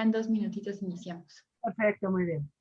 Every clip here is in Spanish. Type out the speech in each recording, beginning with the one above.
en 2 minutitos iniciamos. Perfecto, muy bien.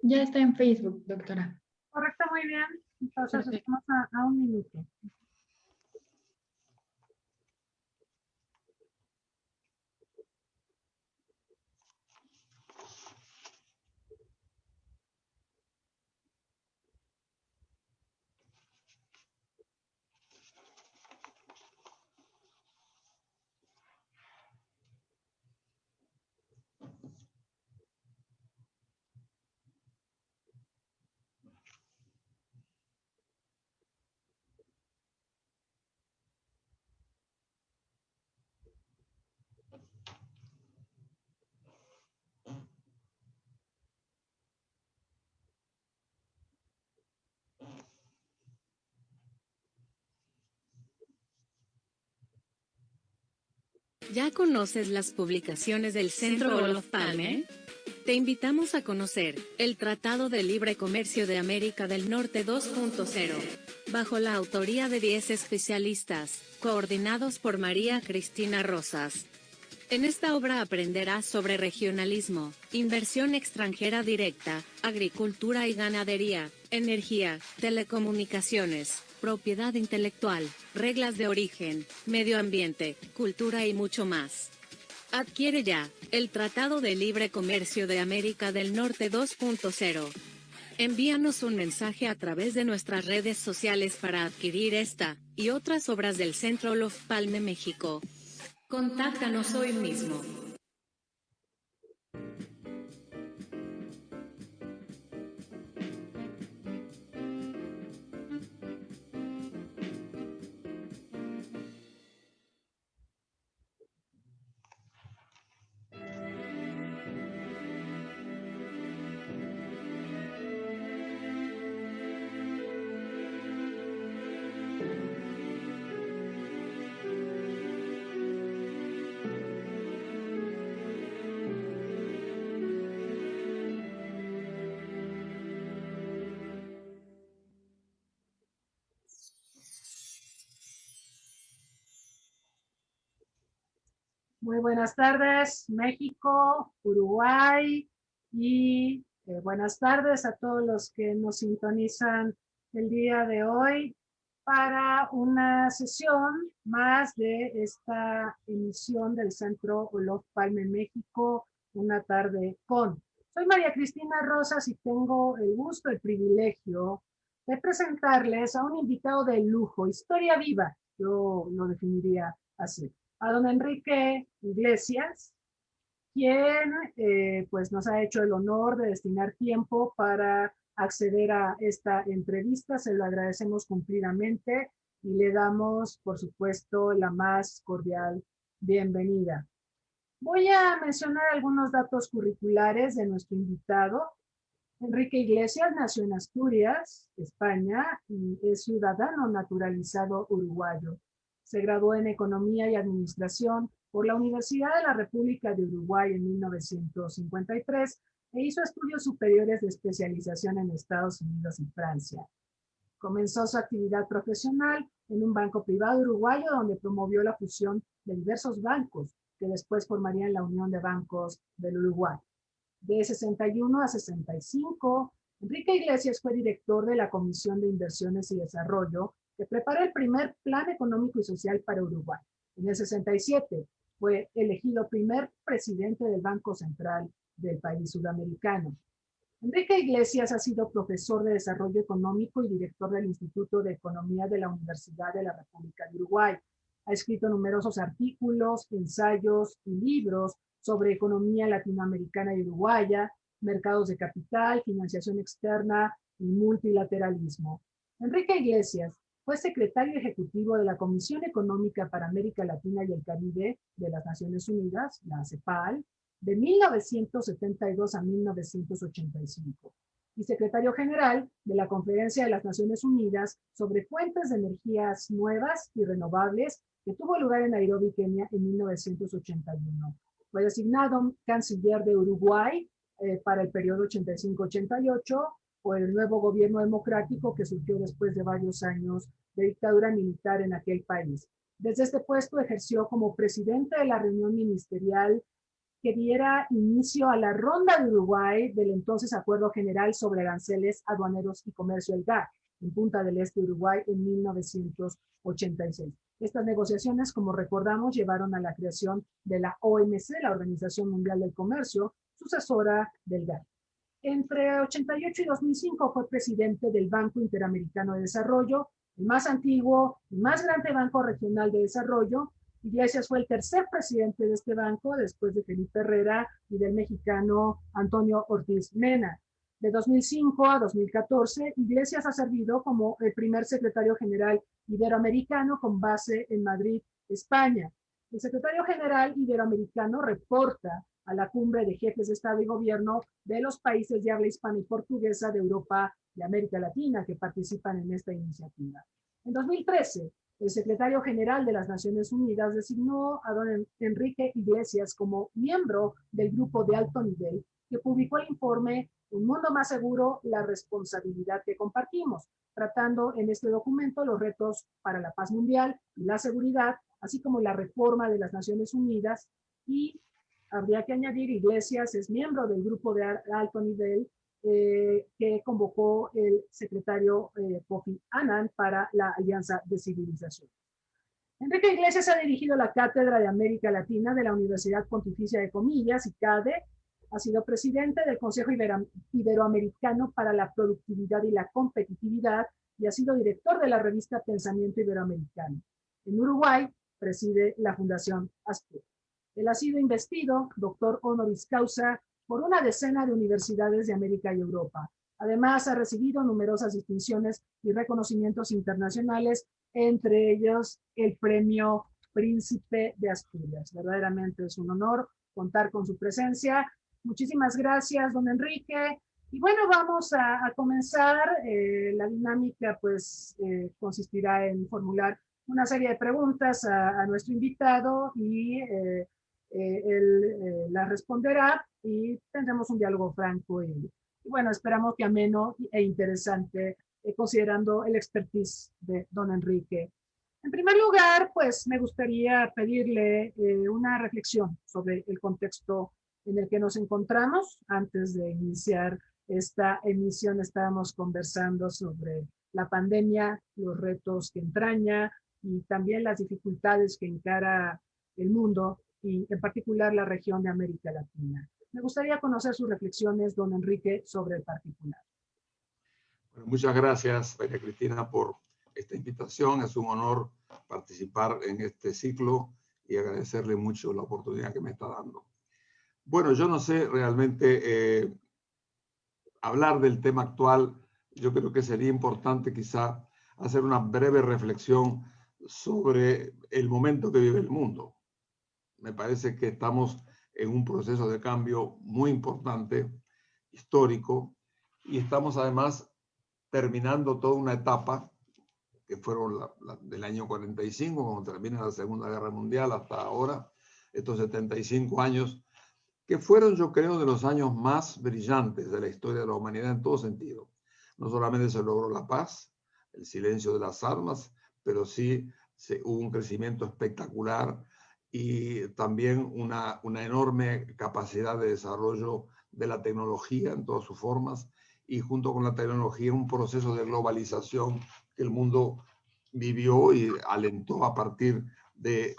Ya está en Facebook, doctora. Correcto, muy bien. Entonces Perfecto. estamos a 1 minuto. ¿Ya conoces las publicaciones del Centro Olof Palme? Te invitamos a conocer el Tratado de Libre Comercio de América del Norte 2.0, bajo la autoría de 10 especialistas, coordinados por María Cristina Rosas. En esta obra aprenderás sobre regionalismo, inversión extranjera directa, agricultura y ganadería, energía, telecomunicaciones, propiedad intelectual, reglas de origen, medio ambiente, cultura y mucho más. Adquiere ya el Tratado de Libre Comercio de América del Norte 2.0. Envíanos un mensaje a través de nuestras redes sociales para adquirir esta y otras obras del Centro Olof Palme México. Contáctanos hoy mismo. Muy buenas tardes, México, Uruguay y buenas tardes a todos los que nos sintonizan el día de hoy para una sesión más de esta emisión del Centro Olof Palme México, una tarde con. Soy María Cristina Rosas y tengo el gusto, el privilegio de presentarles a un invitado de lujo, historia viva, yo lo definiría así, a don Enrique Iglesias, quien pues nos ha hecho el honor de destinar tiempo para acceder a esta entrevista. Se lo agradecemos cumplidamente y le damos, por supuesto, la más cordial bienvenida. Voy a mencionar algunos datos curriculares de nuestro invitado. Enrique Iglesias nació en Asturias, España, y es ciudadano naturalizado uruguayo. Se graduó en Economía y Administración por la Universidad de la República de Uruguay en 1953 e hizo estudios superiores de especialización en Estados Unidos y Francia. Comenzó su actividad profesional en un banco privado uruguayo donde promovió la fusión de diversos bancos que después formarían la Unión de Bancos del Uruguay. De 61 a 65, Enrique Iglesias fue director de la Comisión de Inversiones y Desarrollo, que prepara el primer Plan Económico y Social para Uruguay. En el 67 fue elegido primer presidente del Banco Central del país sudamericano. Enrique Iglesias ha sido profesor de Desarrollo Económico y director del Instituto de Economía de la Universidad de la República de Uruguay. Ha escrito numerosos artículos, ensayos y libros sobre economía latinoamericana y uruguaya, mercados de capital, financiación externa y multilateralismo. Enrique Iglesias Fue secretario ejecutivo de la Comisión Económica para América Latina y el Caribe de las Naciones Unidas, la CEPAL, de 1972 a 1985, y secretario general de la Conferencia de las Naciones Unidas sobre Fuentes de Energías Nuevas y Renovables, que tuvo lugar en Nairobi, Kenia, en 1981. Fue designado canciller de Uruguay para el periodo 85-88 por el nuevo gobierno democrático que surgió después de varios años de dictadura militar en aquel país. Desde este puesto ejerció como presidente de la reunión ministerial que diera inicio a la ronda de Uruguay del entonces Acuerdo General sobre Aranceles Aduaneros y Comercio, el GATT, en Punta del Este, Uruguay, en 1986. Estas negociaciones, como recordamos, llevaron a la creación de la OMC, la Organización Mundial del Comercio, sucesora del GATT. Entre 88 y 2005 fue presidente del Banco Interamericano de Desarrollo, el más antiguo y más grande banco regional de desarrollo. Iglesias fue el tercer presidente de este banco después de Felipe Herrera y del mexicano Antonio Ortiz Mena. De 2005 a 2014, Iglesias ha servido como el primer secretario general iberoamericano con base en Madrid, España. El secretario general iberoamericano reporta a la cumbre de jefes de Estado y Gobierno de los países de habla hispana y portuguesa de Europa y América Latina que participan en esta iniciativa. En 2013, el secretario general de las Naciones Unidas designó a don Enrique Iglesias como miembro del grupo de alto nivel que publicó el informe Un mundo más seguro, la responsabilidad que compartimos, tratando en este documento los retos para la paz mundial y la seguridad, así como la reforma de las Naciones Unidas. Y habría que añadir, Iglesias es miembro del grupo de alto nivel que convocó el secretario Kofi Annan para la Alianza de Civilización. Enrique Iglesias ha dirigido la Cátedra de América Latina de la Universidad Pontificia de Comillas, ICADE, ha sido presidente del Consejo Iberoamericano para la Productividad y la Competitividad y ha sido director de la revista Pensamiento Iberoamericano. En Uruguay preside la Fundación ASPUR. Él ha sido investido doctor honoris causa por una decena de universidades de América y Europa. Además, ha recibido numerosas distinciones y reconocimientos internacionales, entre ellos el Premio Príncipe de Asturias. Verdaderamente es un honor contar con su presencia. Muchísimas gracias, don Enrique. Y bueno, vamos a comenzar. La dinámica pues consistirá en formular una serie de preguntas a nuestro invitado y él la responderá y tendremos un diálogo franco y bueno, esperamos que ameno e interesante, considerando el expertise de don Enrique. En primer lugar, pues me gustaría pedirle una reflexión sobre el contexto en el que nos encontramos. Antes de iniciar esta emisión estábamos conversando sobre la pandemia, los retos que entraña y también las dificultades que encara el mundo y en particular la región de América Latina. Me gustaría conocer sus reflexiones, don Enrique, sobre el particular. Bueno, muchas gracias, María Cristina, por esta invitación. Es un honor participar en este ciclo y agradecerle mucho la oportunidad que me está dando. Bueno, yo no sé realmente hablar del tema actual. Yo creo que sería importante quizá hacer una breve reflexión sobre el momento que vive el mundo. Me parece que estamos en un proceso de cambio muy importante, histórico, y estamos además terminando toda una etapa que fueron del año 45, cuando termina la Segunda Guerra Mundial, hasta ahora, estos 75 años, que fueron, yo creo, de los años más brillantes de la historia de la humanidad en todo sentido. No solamente se logró la paz, el silencio de las armas, pero sí hubo un crecimiento espectacular y también una enorme capacidad de desarrollo de la tecnología en todas sus formas y junto con la tecnología un proceso de globalización que el mundo vivió y alentó a partir de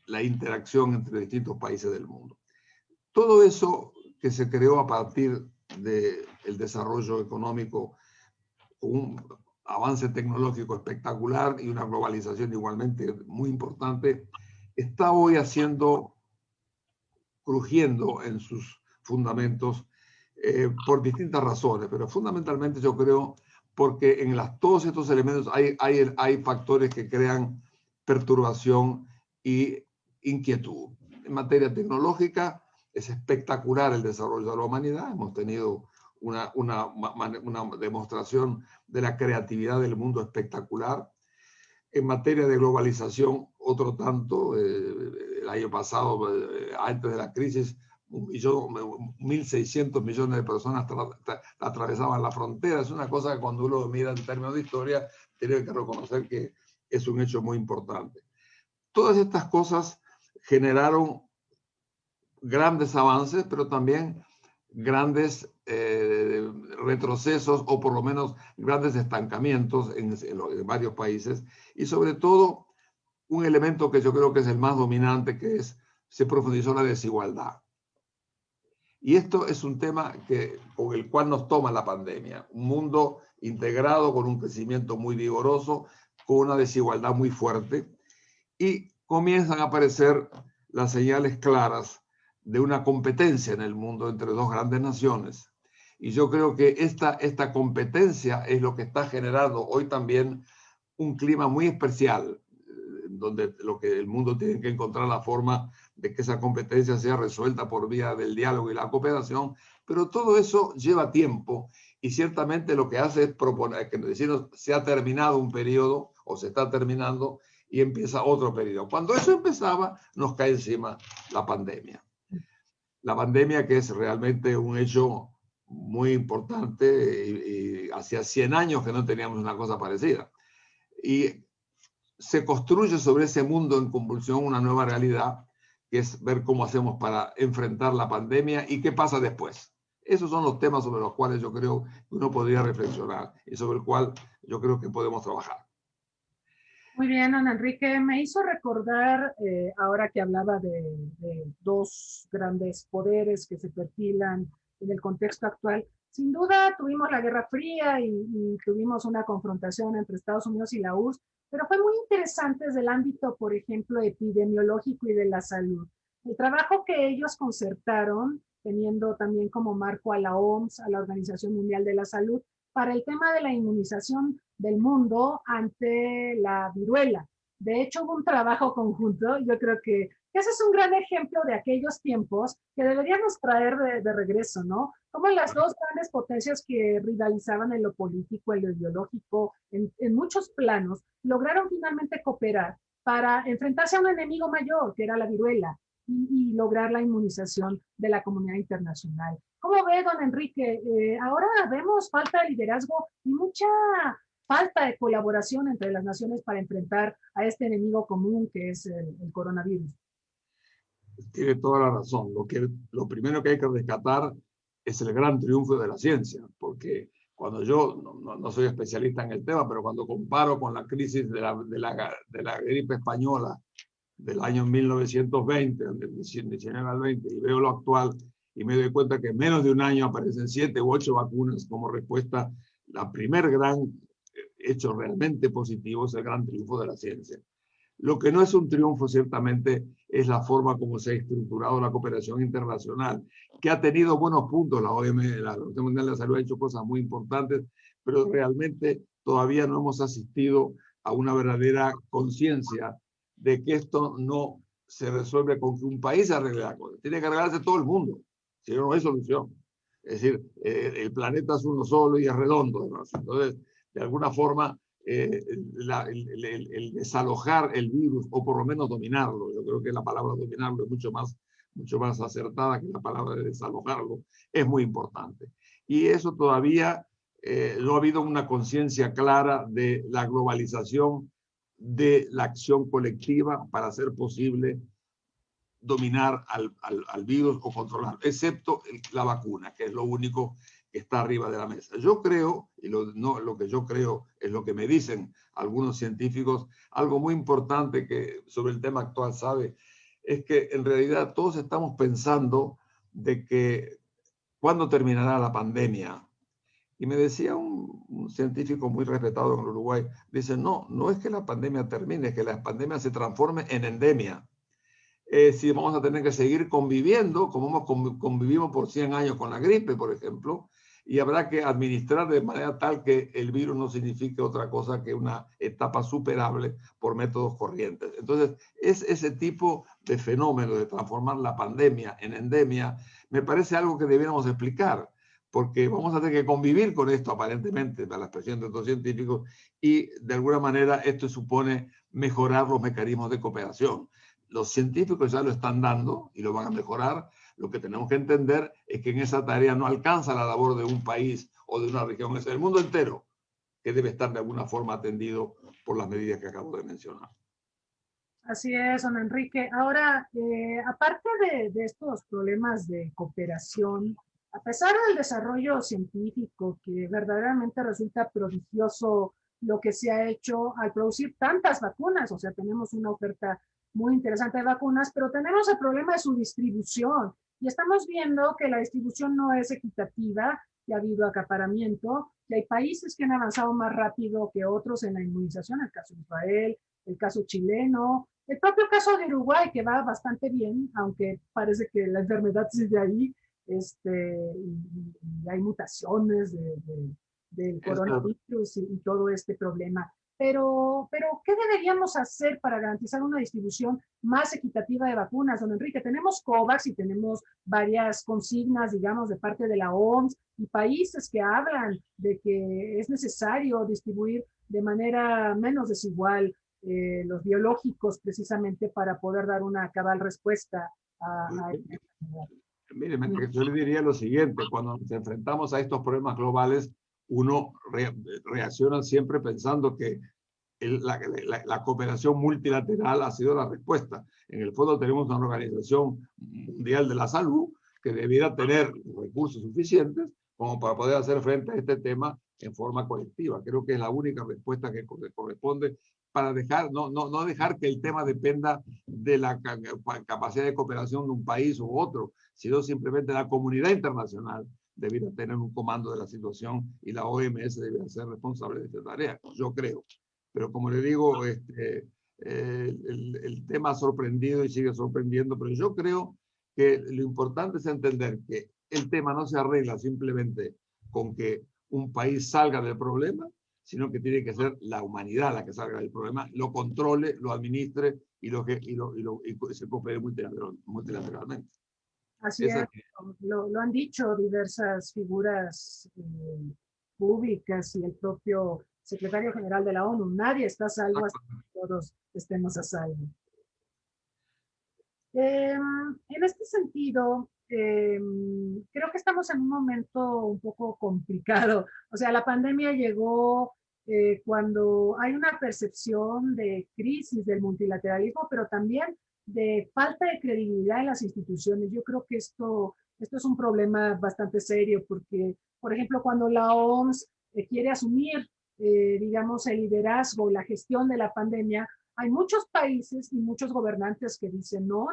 la interacción entre distintos países del mundo. Todo eso que se creó a partir del desarrollo económico, un avance tecnológico espectacular y una globalización igualmente muy importante, está hoy crujiendo en sus fundamentos por distintas razones, pero fundamentalmente yo creo porque en todos estos elementos hay factores que crean perturbación y inquietud. En materia tecnológica es espectacular el desarrollo de la humanidad. Hemos tenido una demostración de la creatividad del mundo espectacular. En materia de globalización, otro tanto. El año pasado, antes de la crisis, 1.600 millones de personas atravesaban la frontera. Es una cosa que cuando uno mira en términos de historia, tiene que reconocer que es un hecho muy importante. Todas estas cosas generaron grandes avances, pero también grandes retrocesos o por lo menos grandes estancamientos en varios países, y sobre todo un elemento que yo creo que es el más dominante, que es se profundizó la desigualdad. Y esto es un tema con el cual nos toma la pandemia. Un mundo integrado con un crecimiento muy vigoroso, con una desigualdad muy fuerte, y comienzan a aparecer las señales claras de una competencia en el mundo entre dos grandes naciones. Y yo creo que esta competencia es lo que está generando hoy también un clima muy especial, donde el mundo tiene que encontrar la forma de que esa competencia sea resuelta por vía del diálogo y la cooperación, pero todo eso lleva tiempo, y ciertamente lo que hace es proponer que decirnos se ha terminado un periodo o se está terminando y empieza otro periodo. Cuando eso empezaba, nos cae encima la pandemia. La pandemia, que es realmente un hecho muy importante, y hacía 100 años que no teníamos una cosa parecida. Y se construye sobre ese mundo en convulsión una nueva realidad, que es ver cómo hacemos para enfrentar la pandemia y qué pasa después. Esos son los temas sobre los cuales yo creo que uno podría reflexionar y sobre el cual yo creo que podemos trabajar. Muy bien, don Enrique. Me hizo recordar, ahora que hablaba de dos grandes poderes que se perfilan en el contexto actual. Sin duda tuvimos la Guerra Fría y tuvimos una confrontación entre Estados Unidos y la URSS, pero fue muy interesante desde el ámbito, por ejemplo, epidemiológico y de la salud. El trabajo que ellos concertaron, teniendo también como marco a la OMS, a la Organización Mundial de la Salud, para el tema de la inmunización del mundo ante la viruela. De hecho, hubo un trabajo conjunto. Yo creo que ese es un gran ejemplo de aquellos tiempos que deberíamos traer de regreso, ¿no? Como las dos grandes potencias que rivalizaban en lo político, en lo ideológico, en muchos planos, lograron finalmente cooperar para enfrentarse a un enemigo mayor, que era la viruela, y lograr la inmunización de la comunidad internacional. ¿Cómo ve, don Enrique? Ahora vemos falta de liderazgo y mucha falta de colaboración entre las naciones para enfrentar a este enemigo común que es el coronavirus. Tiene toda la razón. Lo primero que hay que rescatar es el gran triunfo de la ciencia, porque cuando yo no soy especialista en el tema, pero cuando comparo con la crisis de la gripe española del año 1920, del 19 al 20, y veo lo actual, y me doy cuenta que en menos de un año aparecen 7 u 8 vacunas como respuesta, la primer gran hecho realmente positivo es el gran triunfo de la ciencia. Lo que no es un triunfo, ciertamente, es la forma como se ha estructurado la cooperación internacional, que ha tenido buenos puntos. La OMS, la Organización Mundial de la Salud, ha hecho cosas muy importantes, pero realmente todavía no hemos asistido a una verdadera conciencia de que esto no se resuelve con que un país arregle la cosa. Tiene que arreglarse todo el mundo, si no, no hay solución. Es decir, el planeta es uno solo y es redondo, ¿no? Entonces, de alguna forma, el desalojar el virus, o por lo menos dominarlo, yo creo que la palabra dominarlo es mucho más acertada que la palabra de desalojarlo, es muy importante. Y eso todavía no ha habido una conciencia clara de la globalización, de la acción colectiva para hacer posible dominar al virus o controlar, excepto la vacuna, que es lo único que está arriba de la mesa. Yo creo, y lo que yo creo es lo que me dicen algunos científicos, algo muy importante que sobre el tema actual sabe, es que en realidad todos estamos pensando de que ¿cuándo terminará la pandemia? Y me decía un científico muy respetado en Uruguay, dice, no es que la pandemia termine, es que la pandemia se transforme en endemia. Si vamos a tener que seguir conviviendo, como convivimos por 100 años con la gripe, por ejemplo, y habrá que administrar de manera tal que el virus no signifique otra cosa que una etapa superable por métodos corrientes. Entonces, es ese tipo de fenómeno de transformar la pandemia en endemia, me parece algo que debiéramos explicar, porque vamos a tener que convivir con esto aparentemente, para la expresión de estos científicos, y de alguna manera esto supone mejorar los mecanismos de cooperación. Los científicos ya lo están dando y lo van a mejorar. Lo que tenemos que entender es que en esa tarea no alcanza la labor de un país o de una región, es el mundo entero que debe estar de alguna forma atendido por las medidas que acabo de mencionar. Así es, don Enrique. Ahora, aparte de estos problemas de cooperación, a pesar del desarrollo científico que verdaderamente resulta prodigioso lo que se ha hecho al producir tantas vacunas, o sea, tenemos una oferta muy interesante de vacunas, pero tenemos el problema de su distribución y estamos viendo que la distribución no es equitativa, que ha habido acaparamiento, que hay países que han avanzado más rápido que otros en la inmunización, el caso de Israel, el caso chileno, el propio caso de Uruguay, que va bastante bien, aunque parece que la enfermedad sigue ahí, y hay mutaciones del coronavirus y todo este problema. Pero, ¿qué deberíamos hacer para garantizar una distribución más equitativa de vacunas, don Enrique? Tenemos COVAX y tenemos varias consignas, digamos, de parte de la OMS y países que hablan de que es necesario distribuir de manera menos desigual los biológicos precisamente para poder dar una cabal respuesta a esta enfermedad. Mire, yo le diría lo siguiente: cuando nos enfrentamos a estos problemas globales, uno reacciona siempre pensando que la cooperación multilateral ha sido la respuesta. En el fondo tenemos una organización mundial de la salud que debiera tener recursos suficientes como para poder hacer frente a este tema en forma colectiva. Creo que es la única respuesta que corresponde para no dejar que el tema dependa de la capacidad de cooperación de un país u otro, sino simplemente la comunidad internacional debiera tener un comando de la situación y la OMS debiera ser responsable de esta tarea, yo creo. Pero como le digo, el tema ha sorprendido y sigue sorprendiendo, pero yo creo que lo importante es entender que el tema no se arregla simplemente con que un país salga del problema, sino que tiene que ser la humanidad la que salga del problema, lo controle, lo administre y se coopere multilateralmente. Así es, lo han dicho diversas figuras públicas y el propio secretario general de la ONU. Nadie está a salvo hasta que todos estemos a salvo. En este sentido, creo que estamos en un momento un poco complicado. O sea, la pandemia llegó cuando hay una percepción de crisis del multilateralismo, pero también de falta de credibilidad en las instituciones. Yo creo que esto es un problema bastante serio porque, por ejemplo, cuando la OMS quiere asumir, digamos, el liderazgo, la gestión de la pandemia, hay muchos países y muchos gobernantes que dicen, no,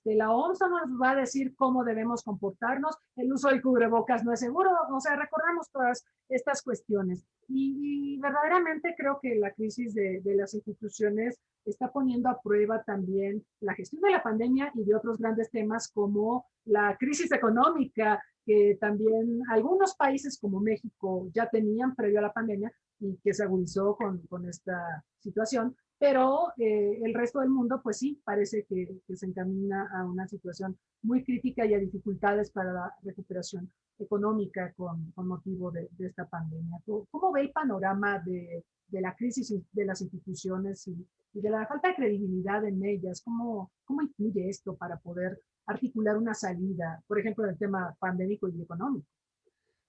la OMS no nos va a decir cómo debemos comportarnos, el uso del cubrebocas no es seguro, o sea, recordamos todas estas cuestiones. Y verdaderamente creo que la crisis de las instituciones está poniendo a prueba también la gestión de la pandemia y de otros grandes temas como la crisis económica, que también algunos países como México ya tenían previo a la pandemia y que se agudizó con esta situación. Pero el resto del mundo, pues sí, parece que se encamina a una situación muy crítica y a dificultades para la recuperación económica con motivo de esta pandemia. ¿Cómo ve el panorama de la crisis de las instituciones y de la falta de credibilidad en ellas? ¿Cómo influye esto para poder articular una salida, por ejemplo, del tema pandémico y económico?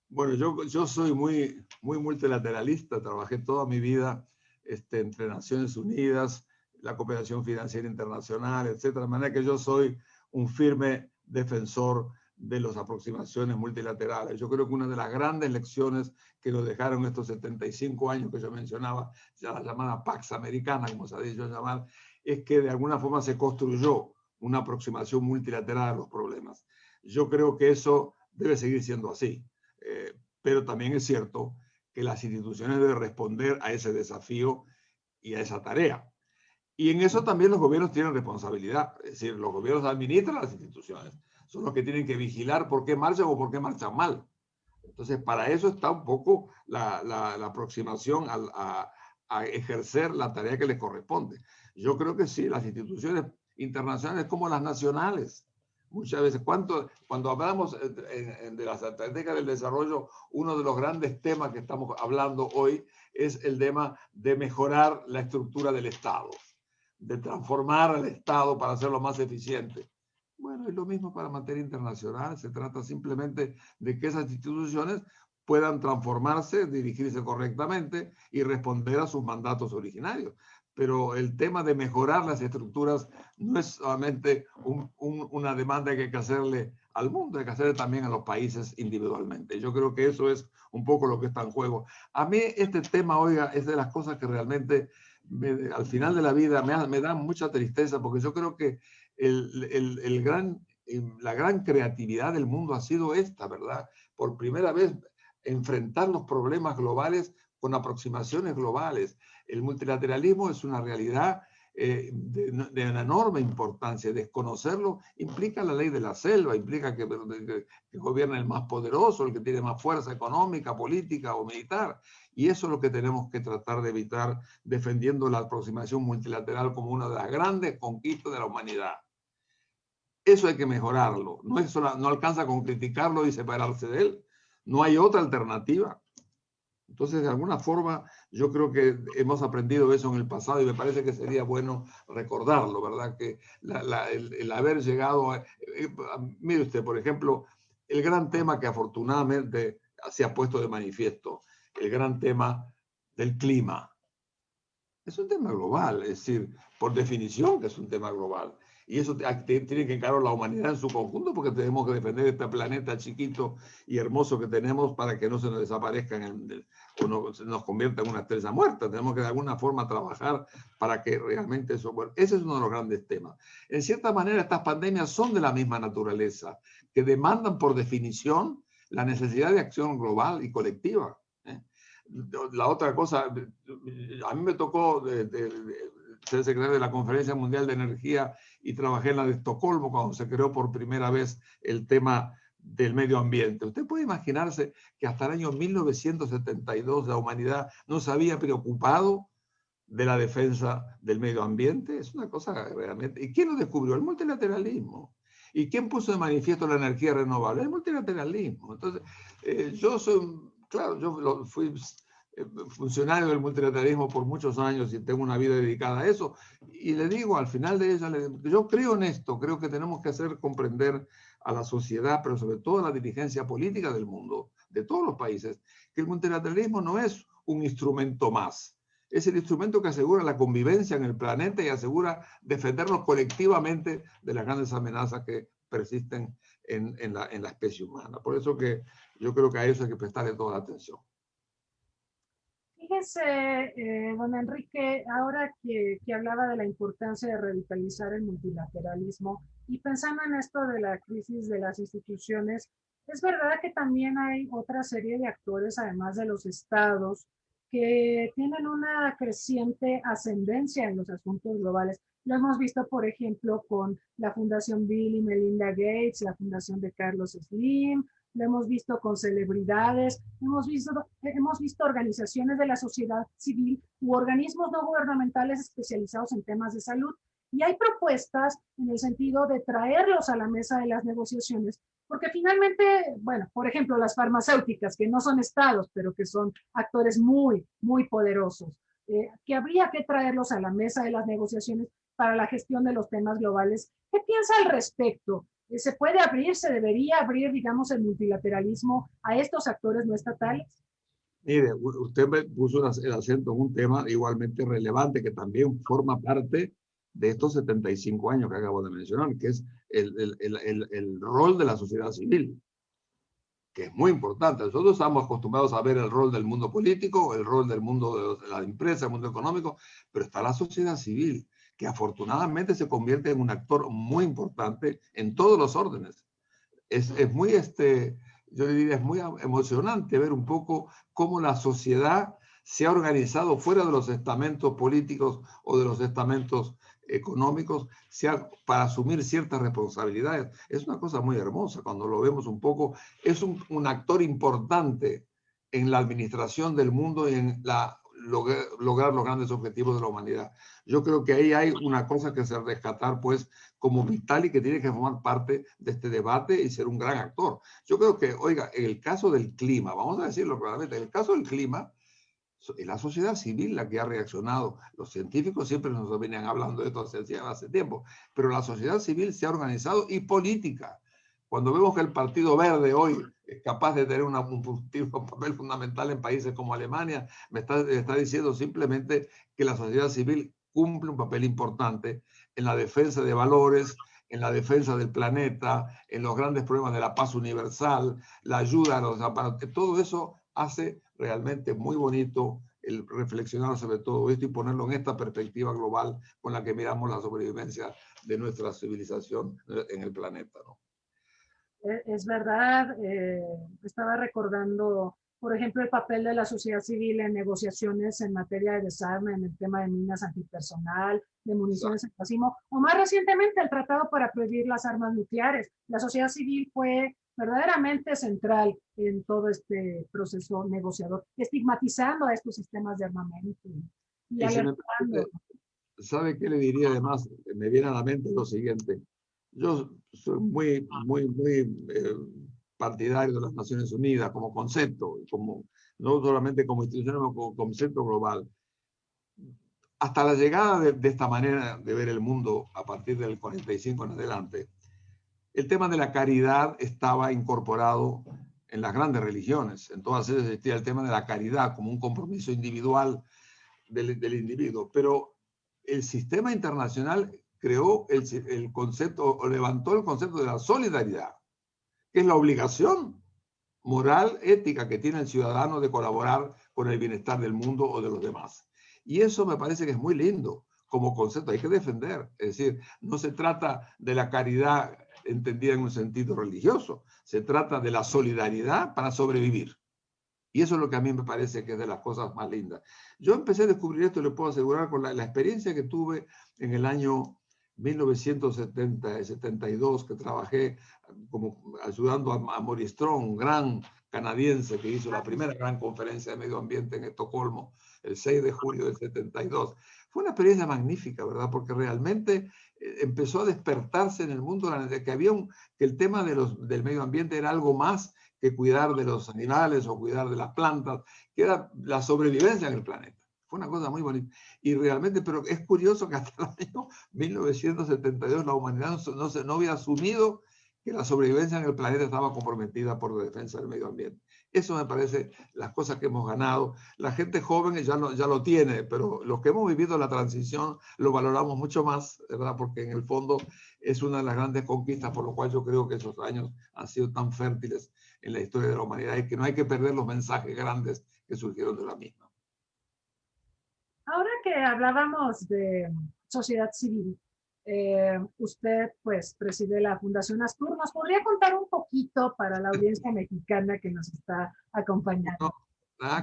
Bueno, yo soy muy multilateralista, trabajé toda mi vida entre Naciones Unidas, la cooperación financiera internacional, etcétera, de manera que yo soy un firme defensor de las aproximaciones multilaterales. Yo creo que una de las grandes lecciones que nos dejaron estos 75 años que yo mencionaba, ya la llamada Pax Americana, como se ha dicho llamar, es que de alguna forma se construyó una aproximación multilateral a los problemas. Yo creo que eso debe seguir siendo así, pero también es cierto que las instituciones deben responder a ese desafío y a esa tarea. Y en eso también los gobiernos tienen responsabilidad. Es decir, los gobiernos administran las instituciones. Son los que tienen que vigilar por qué marchan o por qué marchan mal. Entonces, Entonces, para eso está un poco la aproximación a ejercer la tarea que les corresponde. Yo creo que sí, las instituciones internacionales como las nacionales, muchas veces, cuando hablamos de las estrategias del desarrollo, uno de los grandes temas que estamos hablando hoy es el tema de mejorar la estructura del Estado, de transformar al Estado para hacerlo más eficiente. Bueno, es lo mismo para materia internacional. Se trata simplemente de que esas instituciones puedan transformarse, dirigirse correctamente y responder a sus mandatos originarios. Pero el tema de mejorar las estructuras no es solamente una demanda que hay que hacerle al mundo, hay que hacerle también a los países individualmente. Yo creo que eso es un poco lo que está en juego. A mí este tema, oiga, es de las cosas que realmente al final de la vida me da mucha tristeza, porque yo creo que la gran creatividad del mundo ha sido esta, ¿verdad? Por primera vez enfrentar los problemas globales con aproximaciones globales. El multilateralismo es una realidad de una enorme importancia. Desconocerlo implica la ley de la selva, implica que gobierne el más poderoso, el que tiene más fuerza económica, política o militar. Y eso es lo que tenemos que tratar de evitar, defendiendo la aproximación multilateral como una de las grandes conquistas de la humanidad. Eso hay que mejorarlo. No alcanza con criticarlo y separarse de él. No hay otra alternativa. Entonces, de alguna forma, yo creo que hemos aprendido eso en el pasado y me parece que sería bueno recordarlo, ¿verdad? Que el haber llegado mire usted, por ejemplo, el gran tema que afortunadamente se ha puesto de manifiesto, el gran tema del clima. Es un tema global, es decir, por definición que es un tema global. Y eso tiene que encarar la humanidad en su conjunto, porque tenemos que defender este planeta chiquito y hermoso que tenemos para que no se nos desaparezca o no se nos convierta en una estrella muerta. Tenemos que de alguna forma trabajar para que realmente eso... Bueno, ese es uno de los grandes temas. En cierta manera, estas pandemias son de la misma naturaleza, que demandan por definición la necesidad de acción global y colectiva. La otra cosa, a mí me tocó ser secretario de la Conferencia Mundial de Energía y trabajé en la de Estocolmo cuando se creó por primera vez el tema del medio ambiente. Usted puede imaginarse que hasta el año 1972 la humanidad no se había preocupado de la defensa del medio ambiente. Es una cosa realmente... ¿Y quién lo descubrió? El multilateralismo. ¿Y quién puso de manifiesto la energía renovable? El multilateralismo. Entonces, yo fui funcionario del multilateralismo por muchos años y tengo una vida dedicada a eso. Y le digo, al final de ella, yo creo en esto, creo que tenemos que hacer comprender a la sociedad, pero sobre todo a la dirigencia política del mundo, de todos los países, que el multilateralismo no es un instrumento más. Es el instrumento que asegura la convivencia en el planeta y asegura defendernos colectivamente de las grandes amenazas que persisten en la especie humana. Por eso que yo creo que a eso hay que prestarle toda la atención. Fíjese, don Enrique, ahora que hablaba de la importancia de revitalizar el multilateralismo y pensando en esto de la crisis de las instituciones, es verdad que también hay otra serie de actores, además de los estados, que tienen una creciente ascendencia en los asuntos globales. Lo hemos visto, por ejemplo, con la Fundación Bill y Melinda Gates, la Fundación de Carlos Slim, lo hemos visto con celebridades, hemos visto organizaciones de la sociedad civil u organismos no gubernamentales especializados en temas de salud. Y hay propuestas en el sentido de traerlos a la mesa de las negociaciones, porque finalmente, bueno, por ejemplo, las farmacéuticas, que no son estados, pero que son actores muy, muy poderosos, que habría que traerlos a la mesa de las negociaciones para la gestión de los temas globales. ¿Qué piensa al respecto? ¿Se puede abrir, se debería abrir, digamos, el multilateralismo a estos actores no estatales? Mire, usted me puso el acento en un tema igualmente relevante que también forma parte de estos 75 años que acabo de mencionar, que es el rol de la sociedad civil, que es muy importante. Nosotros estamos acostumbrados a ver el rol del mundo político, el rol del mundo de la empresa, el mundo económico, pero está la sociedad civil, que afortunadamente se convierte en un actor muy importante en todos los órdenes. Es muy, yo diría, es muy emocionante ver un poco cómo la sociedad se ha organizado fuera de los estamentos políticos o de los estamentos económicos para asumir ciertas responsabilidades. Es una cosa muy hermosa cuando lo vemos un poco. Es un actor importante en la administración del mundo y en lograr los grandes objetivos de la humanidad. Yo creo que ahí hay una cosa que se rescatar, pues, como vital y que tiene que formar parte de este debate y ser un gran actor. Yo creo que, oiga, en el caso del clima, vamos a decirlo claramente, en el caso del clima, es la sociedad civil la que ha reaccionado. Los científicos siempre nos venían hablando de esto hace tiempo, pero la sociedad civil se ha organizado y política. Cuando vemos que el Partido Verde hoy es capaz de tener un papel fundamental en países como Alemania, me está diciendo simplemente que la sociedad civil cumple un papel importante en la defensa de valores, en la defensa del planeta, en los grandes problemas de la paz universal, la ayuda a los aparatos. Todo eso hace realmente muy bonito el reflexionar sobre todo esto y ponerlo en esta perspectiva global con la que miramos la sobrevivencia de nuestra civilización en el planeta, ¿no? Es verdad, estaba recordando, por ejemplo, el papel de la sociedad civil en negociaciones en materia de desarme, en el tema de minas antipersonal, de municiones en racimo, o más recientemente el tratado para prohibir las armas nucleares. La sociedad civil fue verdaderamente central en todo este proceso negociador, estigmatizando a estos sistemas de armamento y alertando. ¿Sabe qué le diría además? Me viene a la mente lo siguiente. Yo soy muy partidario de las Naciones Unidas como concepto, no solamente como institución, sino como concepto global. Hasta la llegada de esta manera de ver el mundo a partir del 45 en adelante, el tema de la caridad estaba incorporado en las grandes religiones. En todas ellas existía el tema de la caridad como un compromiso individual del individuo. Pero el sistema internacional creó el concepto, o levantó el concepto de la solidaridad, que es la obligación moral, ética que tiene el ciudadano de colaborar con el bienestar del mundo o de los demás. Y eso me parece que es muy lindo como concepto, hay que defender. Es decir, no se trata de la caridad entendida en un sentido religioso, se trata de la solidaridad para sobrevivir. Y eso es lo que a mí me parece que es de las cosas más lindas. Yo empecé a descubrir esto, le puedo asegurar, con la experiencia que tuve en el año 1972, que trabajé como ayudando a Maurice Strong, un gran canadiense que hizo la primera gran conferencia de medio ambiente en Estocolmo, el 6 de julio del 72. Fue una experiencia magnífica, ¿verdad? Porque realmente empezó a despertarse en el mundo que el tema del medio ambiente era algo más que cuidar de los animales o cuidar de las plantas, que era la sobrevivencia en el planeta. Fue una cosa muy bonita. Y realmente, pero es curioso que hasta el año 1972 la humanidad no había asumido que la sobrevivencia en el planeta estaba comprometida por la defensa del medio ambiente. Eso me parece las cosas que hemos ganado. La gente joven ya lo tiene, pero los que hemos vivido la transición lo valoramos mucho más, ¿verdad? Porque en el fondo es una de las grandes conquistas, por lo cual yo creo que esos años han sido tan fértiles en la historia de la humanidad y que no hay que perder los mensajes grandes que surgieron de la misma. Ahora que hablábamos de sociedad civil, usted pues preside la Fundación Astur. ¿Nos podría contar un poquito para la audiencia mexicana que nos está acompañando?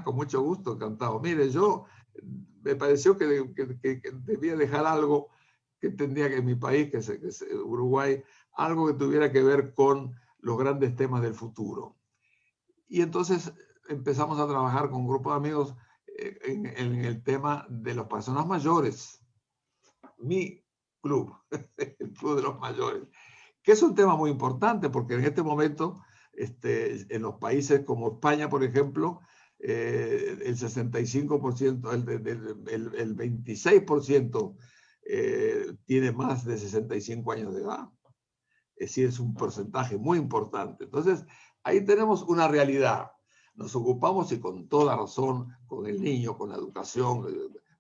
Con mucho gusto, encantado. Mire, me pareció que debía dejar algo que tendría que en mi país, que es Uruguay, algo que tuviera que ver con los grandes temas del futuro. Y entonces empezamos a trabajar con un grupo de amigos en el tema de las personas mayores. Mi club, el Club de los Mayores, que es un tema muy importante porque en este momento en los países como España, por ejemplo, el 65%, el 26% tiene más de 65 años de edad. Es decir, es un porcentaje muy importante. Entonces, ahí tenemos una realidad. Nos ocupamos, y con toda razón, con el niño, con la educación.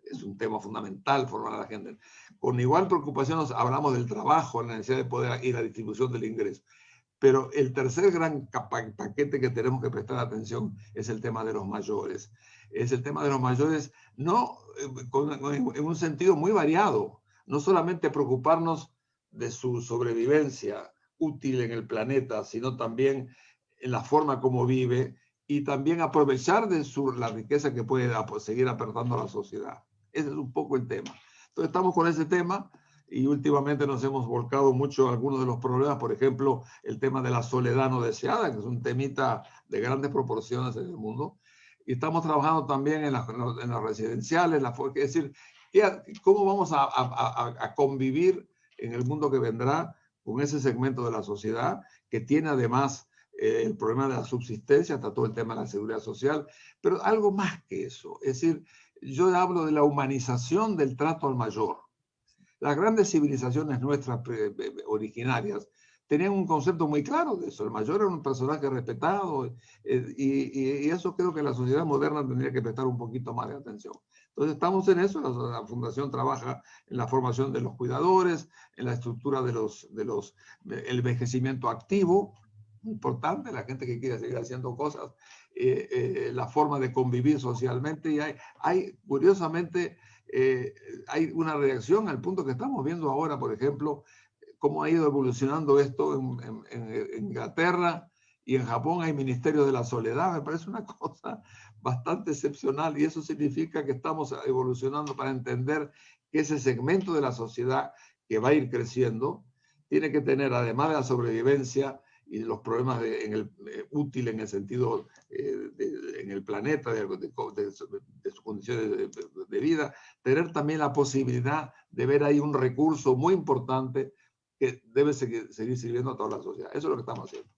Es un tema fundamental formar a la gente. Con igual preocupación hablamos del trabajo, la necesidad de poder ir a la distribución del ingreso. Pero el tercer gran paquete que tenemos que prestar atención es el tema de los mayores. Es el tema de los mayores en un sentido muy variado. No solamente preocuparnos de su sobrevivencia útil en el planeta, sino también en la forma como vive y también aprovechar de la riqueza que puede seguir aportando a la sociedad. Ese es un poco el tema. Entonces estamos con ese tema. y últimamente nos hemos volcado mucho a algunos de los problemas, por ejemplo, el tema de la soledad no deseada, que es un temita de grandes proporciones en el mundo. Y estamos trabajando también en las residenciales, es decir, cómo vamos a convivir en el mundo que vendrá con ese segmento de la sociedad que tiene además el problema de la subsistencia, hasta todo el tema de la seguridad social, pero algo más que eso. Es decir, yo hablo de la humanización del trato al mayor. Las grandes civilizaciones nuestras originarias tenían un concepto muy claro de eso. El mayor era un personaje respetado y eso creo que la sociedad moderna tendría que prestar un poquito más de atención. Entonces estamos en eso. La Fundación trabaja en la formación de los cuidadores, en la estructura el envejecimiento activo, importante, la gente que quiere seguir haciendo cosas, la forma de convivir socialmente. Y curiosamente, hay una reacción al punto que estamos viendo ahora, por ejemplo, cómo ha ido evolucionando esto en Inglaterra y en Japón hay ministerios de la soledad. Me parece una cosa bastante excepcional y eso significa que estamos evolucionando para entender que ese segmento de la sociedad que va a ir creciendo tiene que tener, además de la sobrevivencia y los problemas útil en el sentido en el planeta, de sus condiciones de vida, tener también la posibilidad de ver ahí un recurso muy importante que debe seguir sirviendo a toda la sociedad. Eso es lo que estamos haciendo.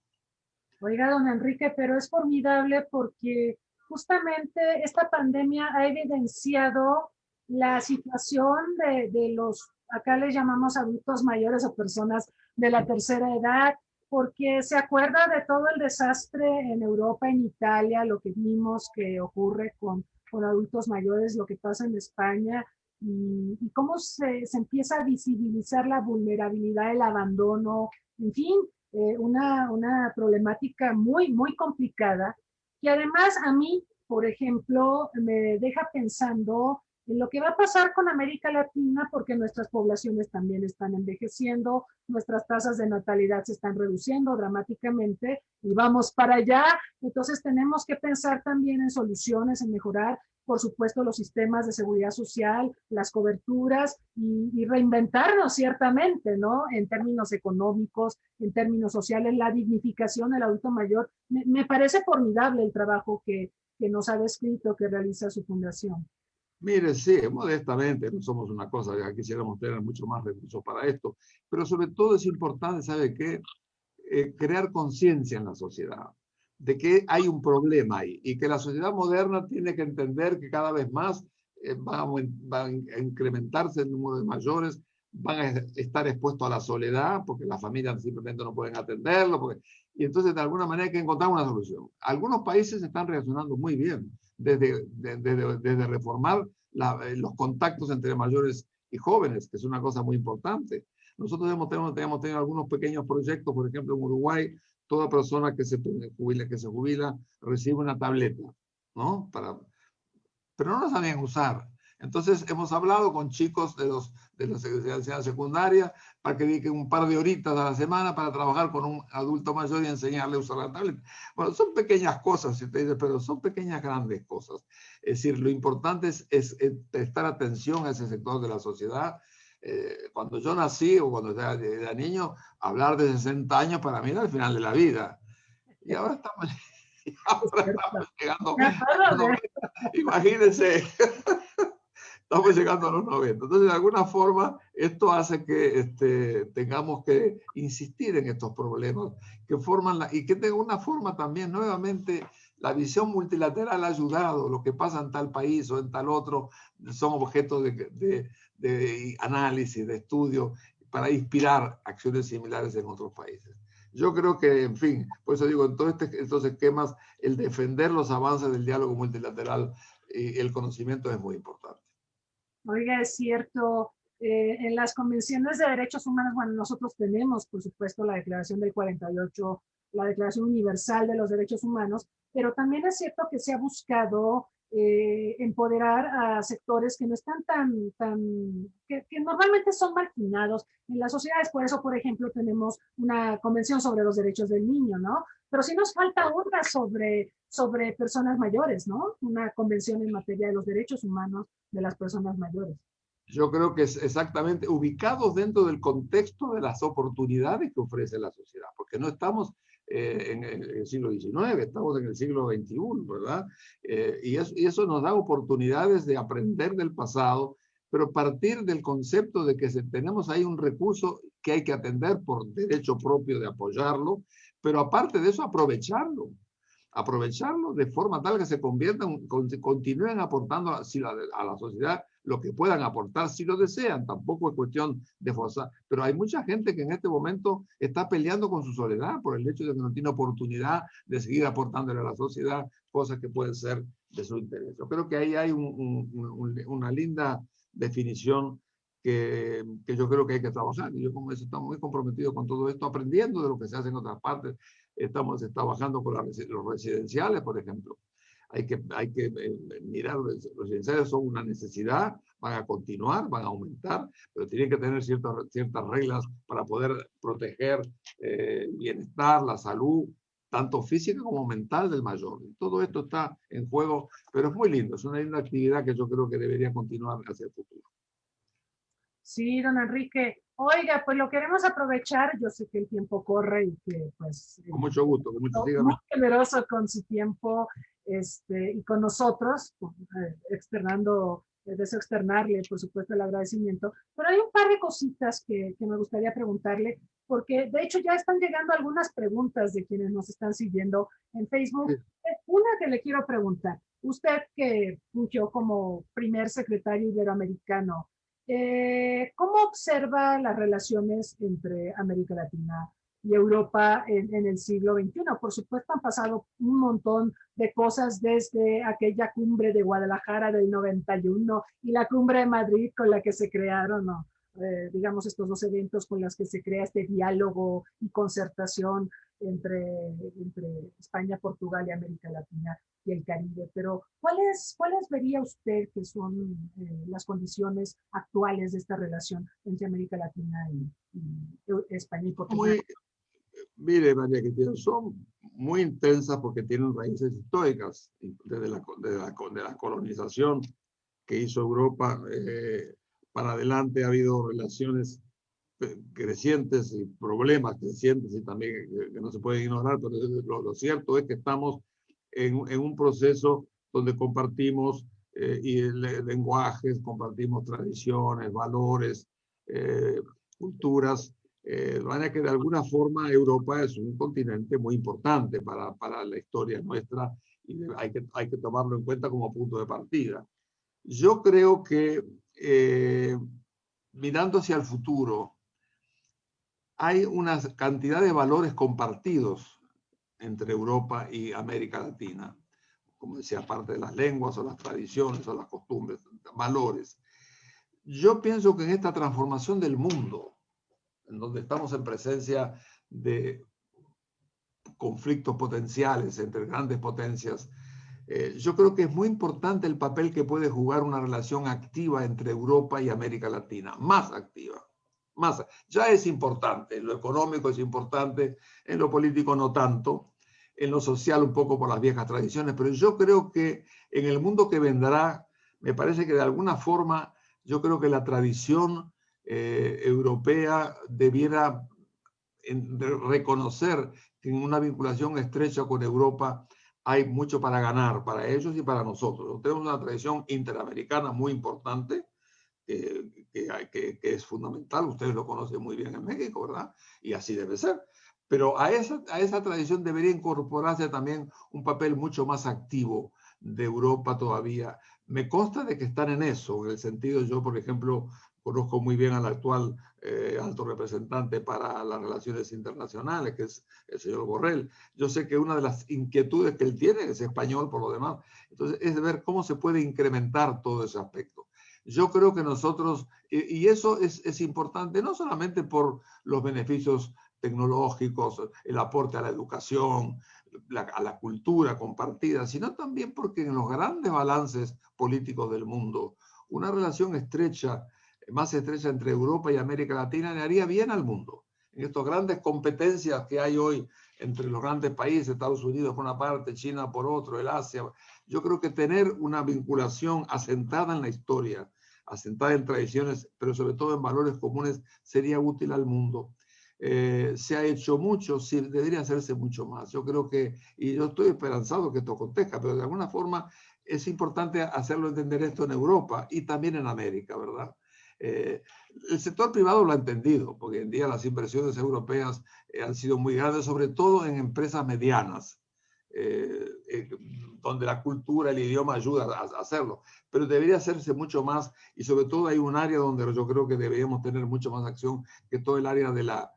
Oiga, don Enrique, pero es formidable porque justamente esta pandemia ha evidenciado la situación de los, acá les llamamos adultos mayores o personas de la tercera edad, porque se acuerda de todo el desastre en Europa, en Italia, lo que vimos que ocurre con adultos mayores, lo que pasa en España, y cómo se empieza a visibilizar la vulnerabilidad, el abandono, en fin, una problemática muy, muy complicada, que además a mí, por ejemplo, me deja pensando en lo que va a pasar con América Latina, porque nuestras poblaciones también están envejeciendo, nuestras tasas de natalidad se están reduciendo dramáticamente y vamos para allá. Entonces tenemos que pensar también en soluciones, en mejorar, por supuesto, los sistemas de seguridad social, las coberturas y reinventarnos ciertamente, ¿no? En términos económicos, en términos sociales, la dignificación del adulto mayor. Me parece formidable el trabajo que nos ha descrito, que realiza su fundación. Mire, sí, modestamente, no somos una cosa, ya quisiéramos tener mucho más recursos para esto, pero sobre todo es importante, ¿sabe qué? Crear conciencia en la sociedad de que hay un problema ahí y que la sociedad moderna tiene que entender que cada vez más va a incrementarse el número de mayores, van a estar expuestos a la soledad porque las familias simplemente no pueden atenderlo. Y entonces de alguna manera hay que encontrar una solución. Algunos países están reaccionando muy bien desde reformar los contactos entre mayores y jóvenes, que es una cosa muy importante. Nosotros hemos tenido algunos pequeños proyectos, por ejemplo, en Uruguay, toda persona que se jubila recibe una tableta, ¿no? Pero no la sabían usar. Entonces hemos hablado con chicos de la enseñanza secundaria para que dediquen un par de horitas a la semana para trabajar con un adulto mayor y enseñarle a usar la tableta. Bueno, son pequeñas cosas, si usted dice, pero son pequeñas grandes cosas. Es decir, lo importante es prestar atención a ese sector de la sociedad. Cuando yo nací o cuando era niño, hablar de 60 años para mí era el final de la vida. Y ahora estamos llegando a los 90. Imagínense, estamos llegando a los 90. Entonces, de alguna forma, esto hace que tengamos que insistir en estos problemas que forman y que de una forma también, nuevamente, la visión multilateral ha ayudado. Lo que pasa en tal país o en tal otro son objetos de análisis, de estudio, para inspirar acciones similares en otros países. Yo creo que, en fin, por eso digo, en todos estos esquemas, el defender los avances del diálogo multilateral y el conocimiento es muy importante. Oiga, es cierto, en las convenciones de derechos humanos, bueno, nosotros tenemos, por supuesto, la Declaración del 48, la Declaración Universal de los Derechos Humanos, pero también es cierto que se ha buscado empoderar a sectores que no están que normalmente son marginados en las sociedades. Por eso, por ejemplo, tenemos una convención sobre los derechos del niño, ¿no? Pero sí nos falta una sobre personas mayores, ¿no? Una convención en materia de los derechos humanos de las personas mayores. Yo creo que es exactamente ubicados dentro del contexto de las oportunidades que ofrece la sociedad, porque no estamos en el siglo XIX, estamos en el siglo XXI, ¿verdad? Y eso nos da oportunidades de aprender del pasado, pero partir del concepto de que tenemos ahí un recurso que hay que atender por derecho propio de apoyarlo, pero aparte de eso aprovecharlo de forma tal que se conviertan, continúen aportando a la sociedad lo que puedan aportar si lo desean. Tampoco es cuestión de forzar. Pero hay mucha gente que en este momento está peleando con su soledad por el hecho de que no tiene oportunidad de seguir aportándole a la sociedad cosas que pueden ser de su interés. Yo creo que ahí hay una linda definición que yo creo que hay que trabajar. Y yo, como eso, estamos muy comprometidos con todo esto, aprendiendo de lo que se hace en otras partes. Estamos trabajando con los residenciales, por ejemplo. Hay que mirar, los residenciales son una necesidad, van a continuar, van a aumentar, pero tienen que tener ciertas reglas para poder proteger el bienestar, la salud, tanto física como mental del mayor. Y todo esto está en juego, pero es muy lindo, es una linda actividad que yo creo que debería continuar hacia el futuro. Sí, don Enrique. Oiga, pues lo queremos aprovechar. Yo sé que el tiempo corre y que pues... Con mucho gusto, con mucho muy generoso con su tiempo y con nosotros, externando, deseo externarle, por supuesto, el agradecimiento. Pero hay un par de cositas que me gustaría preguntarle, porque de hecho ya están llegando algunas preguntas de quienes nos están siguiendo en Facebook. Sí. Una que le quiero preguntar, usted que fungió como primer secretario iberoamericano, ¿cómo observa las relaciones entre América Latina y Europa en el siglo XXI? Por supuesto, han pasado un montón de cosas desde aquella cumbre de Guadalajara del 91 y la cumbre de Madrid con la que se crearon, ¿no? Digamos, estos dos eventos con los que se crea este diálogo y concertación entre España, Portugal y América Latina y el Caribe. Pero, ¿cuáles vería usted que son las condiciones actuales de esta relación entre América Latina y España y Portugal? Mire, María Cristina, son muy intensas porque tienen raíces históricas desde la colonización que hizo Europa para adelante. Ha habido relaciones crecientes y problemas crecientes y también que no se pueden ignorar, pero lo cierto es que estamos en un proceso donde compartimos lenguajes, compartimos tradiciones, valores, culturas. De manera que de alguna forma Europa es un continente muy importante para la historia nuestra y hay que tomarlo en cuenta como punto de partida. Yo creo que mirando hacia el futuro, hay una cantidad de valores compartidos entre Europa y América Latina, como decía, aparte de las lenguas o las tradiciones o las costumbres, valores. Yo pienso que en esta transformación del mundo, en donde estamos en presencia de conflictos potenciales entre grandes potencias, yo creo que es muy importante el papel que puede jugar una relación activa entre Europa y América Latina, más activa. Ya es importante, en lo económico es importante, en lo político no tanto, en lo social un poco por las viejas tradiciones, pero yo creo que en el mundo que vendrá, me parece que de alguna forma, yo creo que la tradición europea debiera reconocer que en una vinculación estrecha con Europa hay mucho para ganar, para ellos y para nosotros. Tenemos una tradición interamericana muy importante, que es fundamental, ustedes lo conocen muy bien en México, ¿verdad? Y así debe ser. Pero a esa tradición debería incorporarse también un papel mucho más activo de Europa todavía. Me consta de que están en eso, en el sentido, yo, por ejemplo, conozco muy bien al actual alto representante para las relaciones internacionales, que es el señor Borrell. Yo sé que una de las inquietudes que él tiene es español por lo demás. Entonces, es ver cómo se puede incrementar todo ese aspecto. Yo creo que nosotros, y eso es importante, no solamente por los beneficios tecnológicos, el aporte a la educación, a la cultura compartida, sino también porque en los grandes balances políticos del mundo, una relación estrecha, más estrecha entre Europa y América Latina le haría bien al mundo. En estas grandes competencias que hay hoy entre los grandes países, Estados Unidos por una parte, China por otro, el Asia, yo creo que tener una vinculación asentada en la historia, asentada en tradiciones, pero sobre todo en valores comunes, sería útil al mundo. Se ha hecho mucho, sí, debería hacerse mucho más. Yo creo que, y yo estoy esperanzado que esto acontezca, pero de alguna forma es importante hacerlo entender esto en Europa y también en América, ¿verdad? El sector privado lo ha entendido, porque hoy en día las inversiones europeas han sido muy grandes, sobre todo en empresas medianas, donde la cultura, el idioma ayuda a hacerlo, pero debería hacerse mucho más y sobre todo hay un área donde yo creo que deberíamos tener mucho más acción que todo el área de la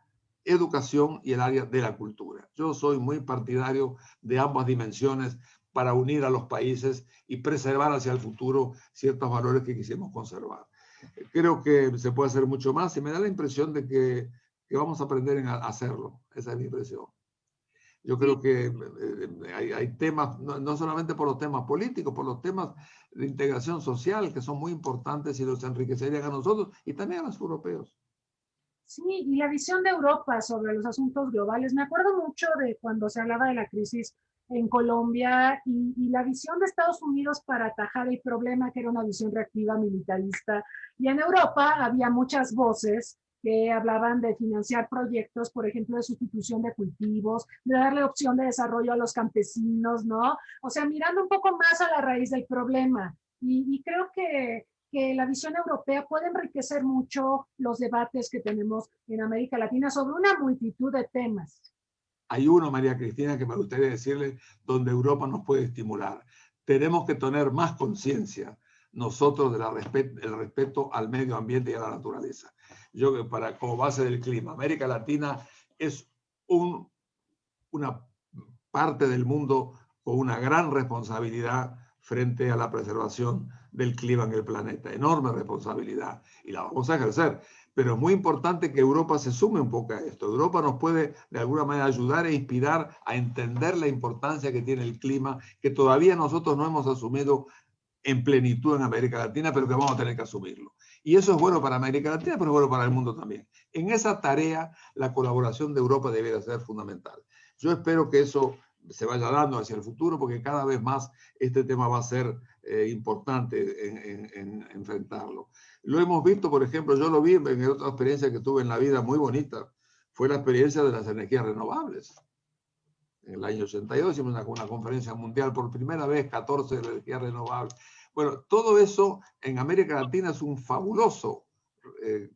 educación y el área de la cultura. Yo soy muy partidario de ambas dimensiones para unir a los países y preservar hacia el futuro ciertos valores que quisimos conservar. Creo que se puede hacer mucho más y me da la impresión de que vamos a aprender a hacerlo. Esa es mi impresión. Yo creo que hay temas, no solamente por los temas políticos, por los temas de integración social que son muy importantes y los enriquecerían a nosotros y también a los europeos. Sí, y la visión de Europa sobre los asuntos globales. Me acuerdo mucho de cuando se hablaba de la crisis en Colombia y la visión de Estados Unidos para atajar el problema, que era una visión reactiva militarista. Y en Europa había muchas voces que hablaban de financiar proyectos, por ejemplo, de sustitución de cultivos, de darle opción de desarrollo a los campesinos, ¿no? O sea, mirando un poco más a la raíz del problema. Y creo que la visión europea puede enriquecer mucho los debates que tenemos en América Latina sobre una multitud de temas. Hay uno, María Cristina, que me gustaría decirle, donde Europa nos puede estimular. Tenemos que tener más conciencia nosotros del respeto al medio ambiente y a la naturaleza. Yo, como base del clima, América Latina es una parte del mundo con una gran responsabilidad frente a la preservación del clima en el planeta. Enorme responsabilidad y la vamos a ejercer. Pero es muy importante que Europa se sume un poco a esto. Europa nos puede de alguna manera ayudar e inspirar a entender la importancia que tiene el clima, que todavía nosotros no hemos asumido en plenitud en América Latina, pero que vamos a tener que asumirlo. Y eso es bueno para América Latina, pero es bueno para el mundo también. En esa tarea, la colaboración de Europa debería ser fundamental. Yo espero que eso se vaya dando hacia el futuro, porque cada vez más este tema va a ser importante en enfrentarlo. Lo hemos visto, por ejemplo, yo lo vi en otra experiencia que tuve en la vida muy bonita, fue la experiencia de las energías renovables. En el año 82 hicimos una conferencia mundial por primera vez, 14 de energías renovables. Bueno, todo eso en América Latina es un fabuloso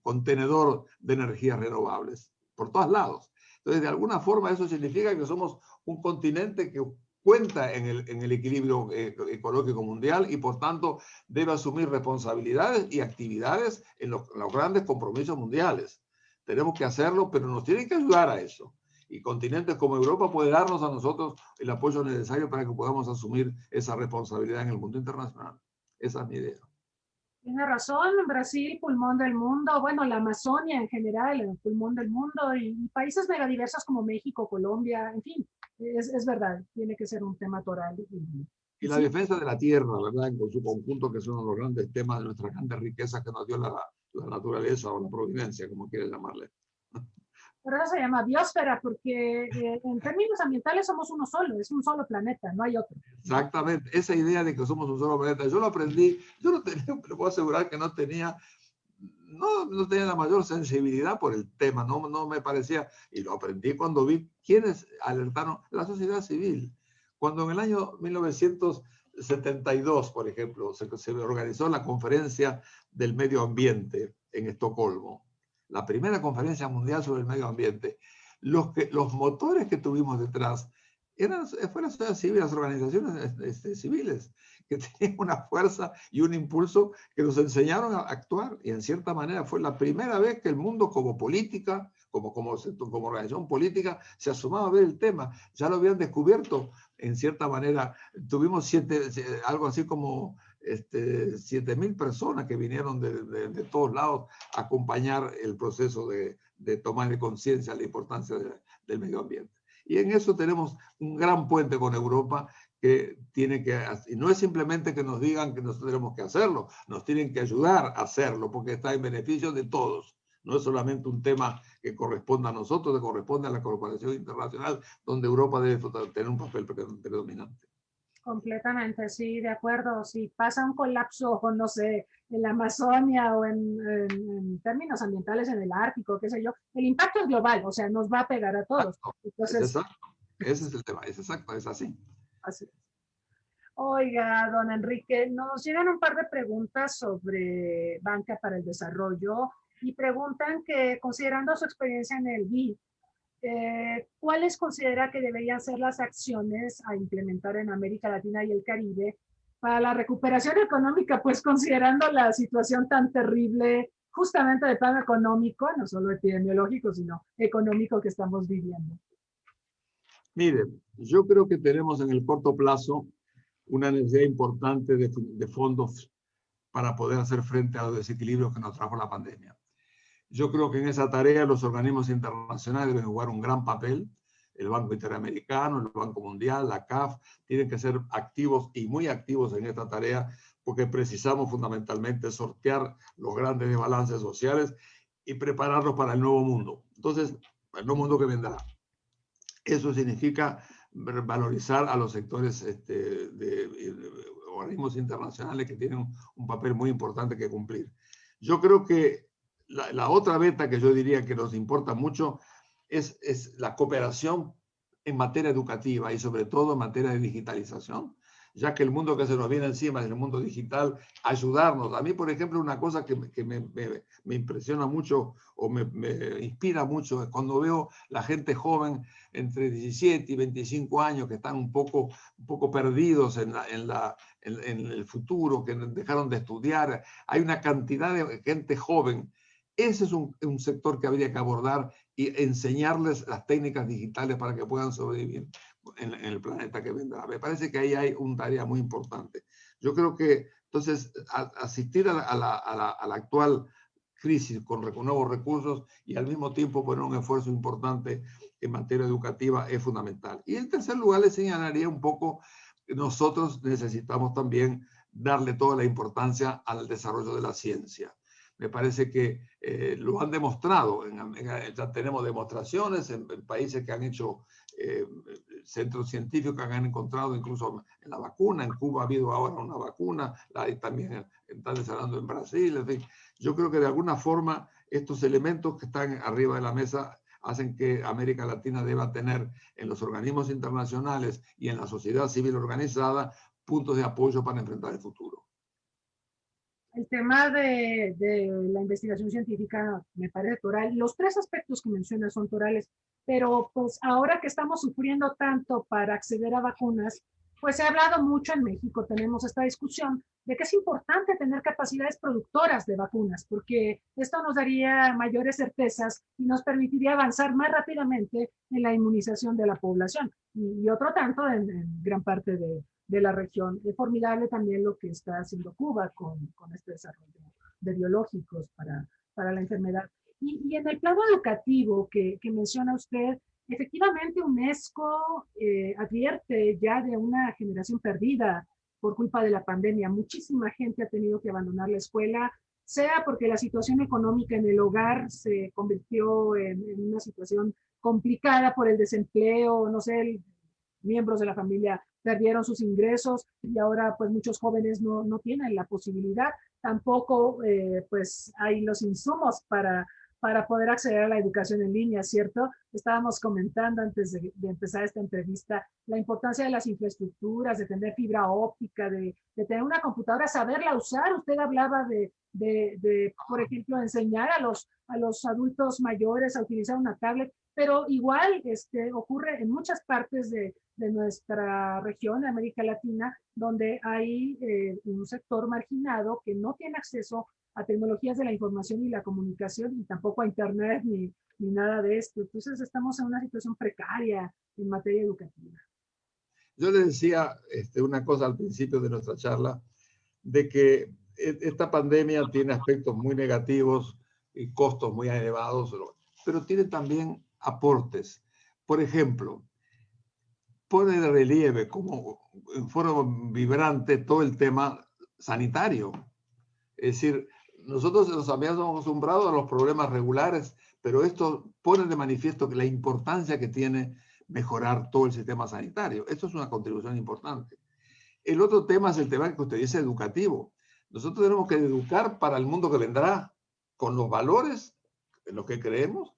contenedor de energías renovables, por todos lados. Entonces, de alguna forma, eso significa que somos un continente que cuenta en el equilibrio ecológico mundial y, por tanto, debe asumir responsabilidades y actividades en los grandes compromisos mundiales. Tenemos que hacerlo, pero nos tienen que ayudar a eso. Y continentes como Europa puede darnos a nosotros el apoyo necesario para que podamos asumir esa responsabilidad en el mundo internacional. Esa es mi idea. Tiene razón, Brasil, pulmón del mundo, bueno, la Amazonia en general, el pulmón del mundo, y países megadiversos como México, Colombia, en fin, es verdad, tiene que ser un tema toral. Y la defensa de la tierra, ¿verdad? Con su conjunto, que es uno de los grandes temas de nuestras grandes riquezas que nos dio la naturaleza o la providencia, como quiere llamarle. Por eso se llama biosfera, porque en términos ambientales somos uno solo, es un solo planeta, no hay otro. Exactamente, esa idea de que somos un solo planeta, yo lo aprendí, yo no tenía, le puedo asegurar que no tenía la mayor sensibilidad por el tema, no me parecía, y lo aprendí cuando vi quiénes alertaron, la sociedad civil. Cuando en el año 1972, por ejemplo, se organizó la conferencia del medio ambiente en Estocolmo, la primera conferencia mundial sobre el medio ambiente, los motores que tuvimos detrás fue la sociedad civil, las organizaciones civiles, que tenían una fuerza y un impulso que nos enseñaron a actuar. Y en cierta manera fue la primera vez que el mundo como política, como organización política, se asomaba a ver el tema. Ya lo habían descubierto. En cierta manera, tuvimos algo así como 7.000 personas que vinieron de todos lados a acompañar el proceso de tomar de conciencia la importancia del medio ambiente. Y en eso tenemos un gran puente con Europa que tiene que, y no es simplemente que nos digan que nosotros tenemos que hacerlo, nos tienen que ayudar a hacerlo porque está en beneficio de todos. No es solamente un tema que corresponde a nosotros, que corresponde a la corporación internacional, donde Europa debe tener un papel predominante. Completamente, sí, de acuerdo. Si pasa un colapso, o no sé, en la Amazonia o en términos ambientales en el Ártico, qué sé yo, el impacto es global, o sea, nos va a pegar a todos. Exacto. Es Entonces, exacto. Ese es el tema. Es exacto, es así. así es. Oiga, don Enrique, nos llegan un par de preguntas sobre banca para el desarrollo y preguntan que, considerando su experiencia en el BID, ¿cuáles considera que deberían ser las acciones a implementar en América Latina y el Caribe para la recuperación económica? Pues considerando la situación tan terrible, justamente de plano económico, no solo epidemiológico, sino económico que estamos viviendo. Mire, yo creo que tenemos en el corto plazo una necesidad importante de fondos para poder hacer frente a los desequilibrios que nos trajo la pandemia. Yo creo que en esa tarea los organismos internacionales deben jugar un gran papel. El Banco Interamericano, el Banco Mundial, la CAF, tienen que ser activos y muy activos en esta tarea porque precisamos fundamentalmente sortear los grandes desbalances sociales y prepararnos para el nuevo mundo. Entonces, el nuevo mundo que vendrá. Eso significa valorizar a los sectores de organismos internacionales que tienen un papel muy importante que cumplir. Yo creo que la otra beta que yo diría que nos importa mucho es la cooperación en materia educativa y sobre todo en materia de digitalización, ya que el mundo que se nos viene encima es el mundo digital, ayudarnos. A mí, por ejemplo, una cosa que me impresiona mucho o me inspira mucho es cuando veo la gente joven entre 17 y 25 años que están un poco perdidos en el futuro, que dejaron de estudiar. Hay una cantidad de gente joven. Ese es un sector que habría que abordar y enseñarles las técnicas digitales para que puedan sobrevivir en el planeta que vendrá. Me parece que ahí hay una tarea muy importante. Yo creo que, entonces, asistir a la actual crisis con nuevos recursos y al mismo tiempo poner un esfuerzo importante en materia educativa es fundamental. Y en tercer lugar, le señalaría un poco que nosotros necesitamos también darle toda la importancia al desarrollo de la ciencia. Me parece que lo han demostrado. Ya tenemos demostraciones en países que han hecho centros científicos que han encontrado incluso en la vacuna. En Cuba ha habido ahora una vacuna, también están desarrollando en Brasil. En fin, yo creo que de alguna forma estos elementos que están arriba de la mesa hacen que América Latina deba tener en los organismos internacionales y en la sociedad civil organizada puntos de apoyo para enfrentar el futuro. El tema de la investigación científica me parece toral. Los tres aspectos que mencionas son torales, pero pues ahora que estamos sufriendo tanto para acceder a vacunas, pues se ha hablado mucho en México, tenemos esta discusión de que es importante tener capacidades productoras de vacunas, porque esto nos daría mayores certezas y nos permitiría avanzar más rápidamente en la inmunización de la población y otro tanto en gran parte de la región. Es formidable también lo que está haciendo Cuba con este desarrollo de biológicos para la enfermedad. Y en el plano educativo que menciona usted, efectivamente UNESCO advierte ya de una generación perdida por culpa de la pandemia. Muchísima gente ha tenido que abandonar la escuela, sea porque la situación económica en el hogar se convirtió en una situación complicada por el desempleo, no sé, miembros de la familia perdieron sus ingresos y ahora pues muchos jóvenes no tienen la posibilidad, tampoco pues hay los insumos para poder acceder a la educación en línea, ¿cierto? Estábamos comentando antes de empezar esta entrevista la importancia de las infraestructuras, de tener fibra óptica, de tener una computadora, saberla usar. Usted hablaba por ejemplo, enseñar a los adultos mayores a utilizar una tablet, pero igual ocurre en muchas partes de nuestra región, de América Latina, donde hay un sector marginado que no tiene acceso a tecnologías de la información y la comunicación y tampoco a internet ni nada de esto. Entonces estamos en una situación precaria en materia educativa. Yo le decía una cosa al principio de nuestra charla, de que esta pandemia tiene aspectos muy negativos y costos muy elevados, pero tiene también aportes. Por ejemplo, pone de relieve como en forma vibrante todo el tema sanitario. Es decir, nosotros nos habíamos acostumbrado a los problemas regulares, pero esto pone de manifiesto que la importancia que tiene mejorar todo el sistema sanitario. Esto es una contribución importante. El otro tema es el tema que usted dice educativo. Nosotros tenemos que educar para el mundo que vendrá, con los valores en los que creemos,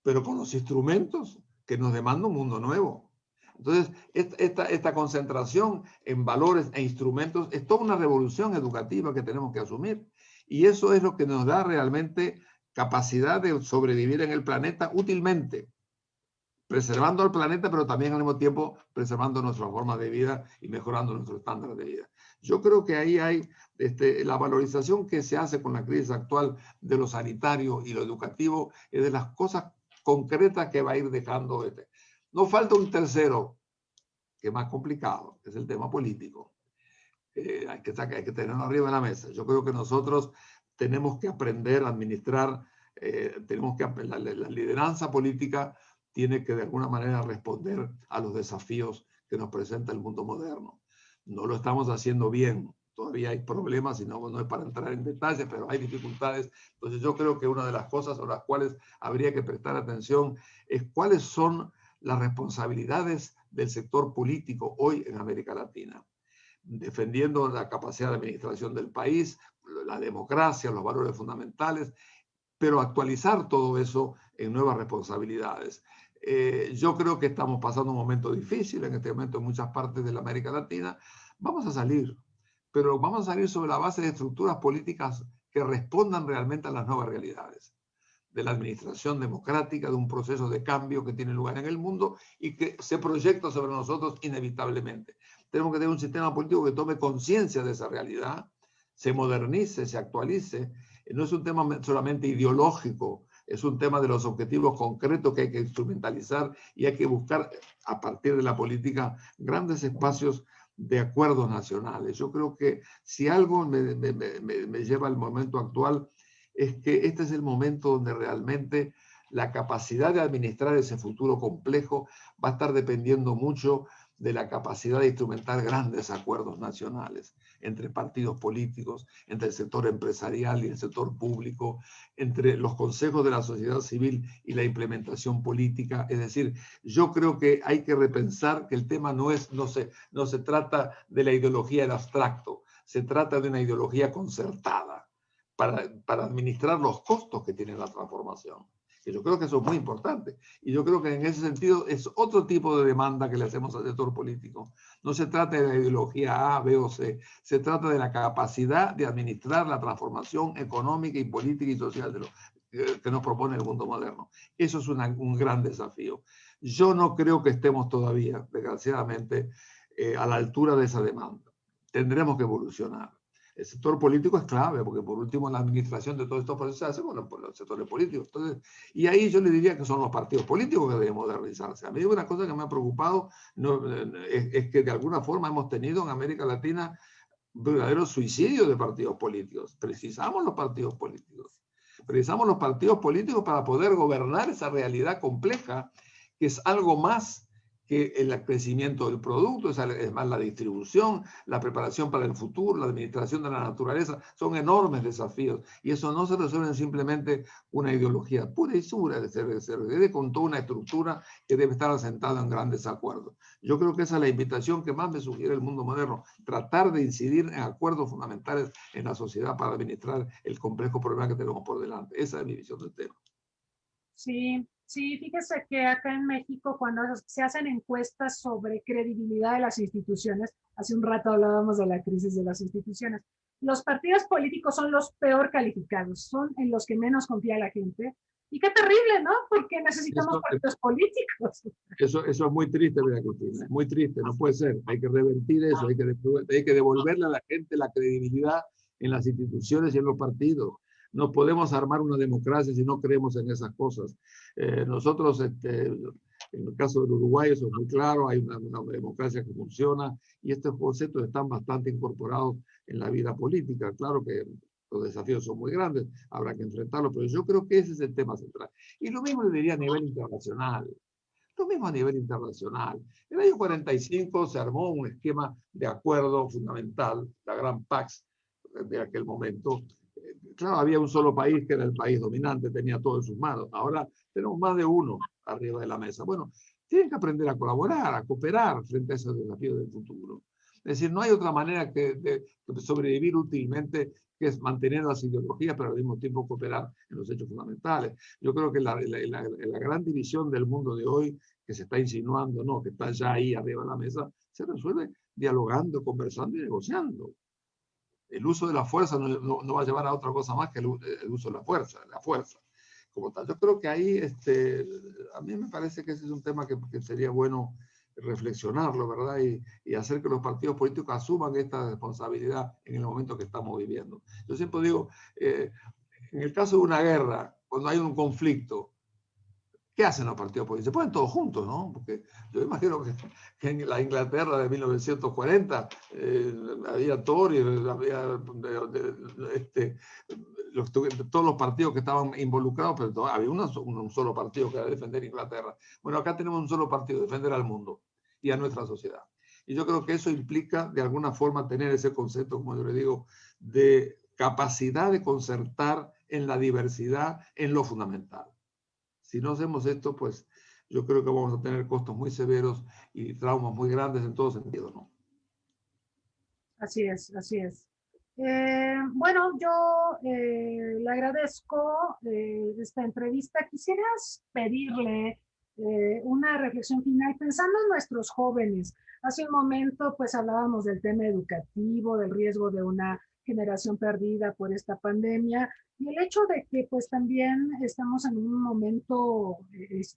pero con los instrumentos que nos demanda un mundo nuevo. Entonces, esta concentración en valores e instrumentos es toda una revolución educativa que tenemos que asumir. Y eso es lo que nos da realmente capacidad de sobrevivir en el planeta útilmente, preservando al planeta, pero también al mismo tiempo preservando nuestra forma de vida y mejorando nuestro estándar de vida. Yo creo que ahí hay la valorización que se hace con la crisis actual de lo sanitario y lo educativo, es de las cosas concretas que va a ir dejando. No falta un tercero, que es más complicado, que es el tema político. Hay que tenerlo arriba de la mesa. Yo creo que nosotros tenemos que aprender a administrar, la lideranza política tiene que de alguna manera responder a los desafíos que nos presenta el mundo moderno. No lo estamos haciendo bien, todavía hay problemas y no es para entrar en detalles, pero hay dificultades. Entonces yo creo que una de las cosas a las cuales habría que prestar atención es cuáles son las responsabilidades del sector político hoy en América Latina, defendiendo la capacidad de administración del país, la democracia, los valores fundamentales, pero actualizar todo eso en nuevas responsabilidades. Yo creo que estamos pasando un momento difícil en este momento en muchas partes de la América Latina. Vamos a salir, pero vamos a salir sobre la base de estructuras políticas que respondan realmente a las nuevas realidades de la administración democrática, de un proceso de cambio que tiene lugar en el mundo y que se proyecta sobre nosotros inevitablemente. Tenemos que tener un sistema político que tome conciencia de esa realidad, se modernice, se actualice. No es un tema solamente ideológico, es un tema de los objetivos concretos que hay que instrumentalizar y hay que buscar a partir de la política grandes espacios de acuerdos nacionales. Yo creo que si algo me lleva al momento actual es que este es el momento donde realmente la capacidad de administrar ese futuro complejo va a estar dependiendo mucho de la capacidad de instrumentar grandes acuerdos nacionales entre partidos políticos, entre el sector empresarial y el sector público, entre los consejos de la sociedad civil y la implementación política. Es decir, yo creo que hay que repensar que el tema no se trata de la ideología en abstracto, se trata de una ideología concertada para administrar los costos que tiene la transformación. Y yo creo que eso es muy importante. Y yo creo que en ese sentido es otro tipo de demanda que le hacemos al sector político. No se trata de la ideología A, B o C. Se trata de la capacidad de administrar la transformación económica y política y social que nos propone el mundo moderno. Eso es un gran desafío. Yo no creo que estemos todavía, desgraciadamente, a la altura de esa demanda. Tendremos que evolucionar. El sector político es clave, porque por último la administración de todos estos procesos se hace por los sectores políticos. Entonces, y ahí yo le diría que son los partidos políticos que deben modernizarse. A mí una cosa que me ha preocupado es que de alguna forma hemos tenido en América Latina verdaderos suicidios de partidos políticos. Precisamos los partidos políticos. Precisamos los partidos políticos para poder gobernar esa realidad compleja, que es algo más que el crecimiento del producto, es más la distribución, la preparación para el futuro, la administración de la naturaleza, son enormes desafíos. Y eso no se resuelve simplemente una ideología pura y dura, se resuelve con toda una estructura que debe estar asentada en grandes acuerdos. Yo creo que esa es la invitación que más me sugiere el mundo moderno, tratar de incidir en acuerdos fundamentales en la sociedad para administrar el complejo problema que tenemos por delante. Esa es mi visión del tema. Sí, sí, fíjese que acá en México, cuando se hacen encuestas sobre credibilidad de las instituciones, hace un rato hablábamos de la crisis de las instituciones, los partidos políticos son los peor calificados, son en los que menos confía la gente. Y qué terrible, ¿no? Porque necesitamos partidos políticos. Eso es muy triste, María Cristina, es muy triste, no puede ser. Hay que revertir eso, hay que devolverle a la gente la credibilidad en las instituciones y en los partidos. No podemos armar una democracia si no creemos en esas cosas. Nosotros, en el caso del Uruguay, eso es muy claro, hay una democracia que funciona y estos conceptos están bastante incorporados en la vida política. Claro que los desafíos son muy grandes, habrá que enfrentarlos, pero yo creo que ese es el tema central. Y lo mismo le diría a nivel internacional. Lo mismo a nivel internacional. En el año 45 se armó un esquema de acuerdo fundamental, la Gran Pax de aquel momento. Claro, había un solo país que era el país dominante, tenía todo en sus manos. Ahora tenemos más de uno arriba de la mesa. Bueno, tienen que aprender a colaborar, a cooperar frente a esos desafíos del futuro. Es decir, no hay otra manera de sobrevivir útilmente que es mantener las ideologías, pero al mismo tiempo cooperar en los hechos fundamentales. Yo creo que la gran división del mundo de hoy, que se está insinuando, no, que está ya ahí arriba de la mesa, se resuelve dialogando, conversando y negociando. El uso de la fuerza no va a llevar a otra cosa más que el uso de la fuerza como tal. Yo creo que ahí, a mí me parece que ese es un tema que sería bueno reflexionarlo, ¿verdad? Y hacer que los partidos políticos asuman esta responsabilidad en el momento que estamos viviendo. Yo siempre digo, en el caso de una guerra, cuando hay un conflicto, ¿qué hacen los partidos políticos? Se ponen todos juntos, ¿no? Porque yo imagino que en la Inglaterra de 1940 había Tories, había todos los partidos que estaban involucrados, pero había un solo partido que era defender Inglaterra. Bueno, acá tenemos un solo partido, defender al mundo y a nuestra sociedad. Y yo creo que eso implica, de alguna forma, tener ese concepto, como yo le digo, de capacidad de concertar en la diversidad, en lo fundamental. Si no hacemos esto, pues yo creo que vamos a tener costos muy severos y traumas muy grandes en todo sentido, ¿no? Así es, así es. Bueno, yo le agradezco esta entrevista. Quisieras pedirle una reflexión final pensando en nuestros jóvenes. Hace un momento pues hablábamos del tema educativo, del riesgo de una generación perdida por esta pandemia y el hecho de que pues también estamos en un momento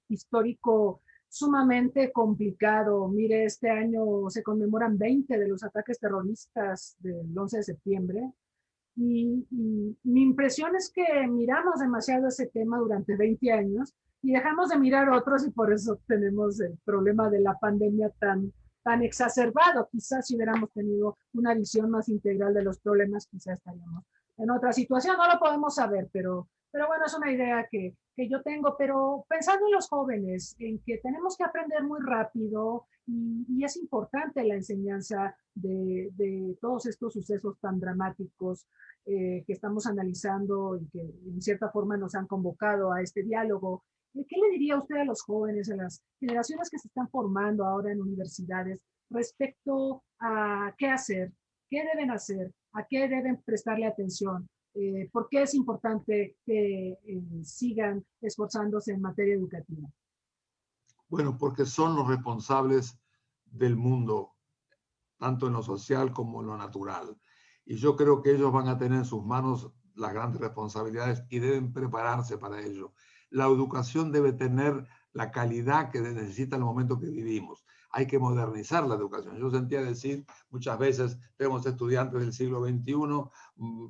histórico sumamente complicado. Mire, este año se conmemoran 20 de los ataques terroristas del 11 de septiembre. Y mi impresión es que miramos demasiado ese tema durante 20 años y dejamos de mirar otros y por eso tenemos el problema de la pandemia tan exacerbado. Quizás si hubiéramos tenido una visión más integral de los problemas, quizás estaríamos en otra situación. No lo podemos saber, pero bueno, es una idea que yo tengo. Pero pensando en los jóvenes, en que tenemos que aprender muy rápido y es importante la enseñanza de todos estos sucesos tan dramáticos que estamos analizando y que en cierta forma nos han convocado a este diálogo. ¿Qué le diría usted a los jóvenes, a las generaciones que se están formando ahora en universidades respecto a qué hacer, qué deben hacer, a qué deben prestarle atención? ¿Por qué es importante que sigan esforzándose en materia educativa? Bueno, porque son los responsables del mundo, tanto en lo social como en lo natural. Y yo creo que ellos van a tener en sus manos las grandes responsabilidades y deben prepararse para ello. La educación debe tener la calidad que necesita el momento que vivimos. Hay que modernizar la educación. Yo sentía decir muchas veces, tenemos estudiantes del siglo XXI,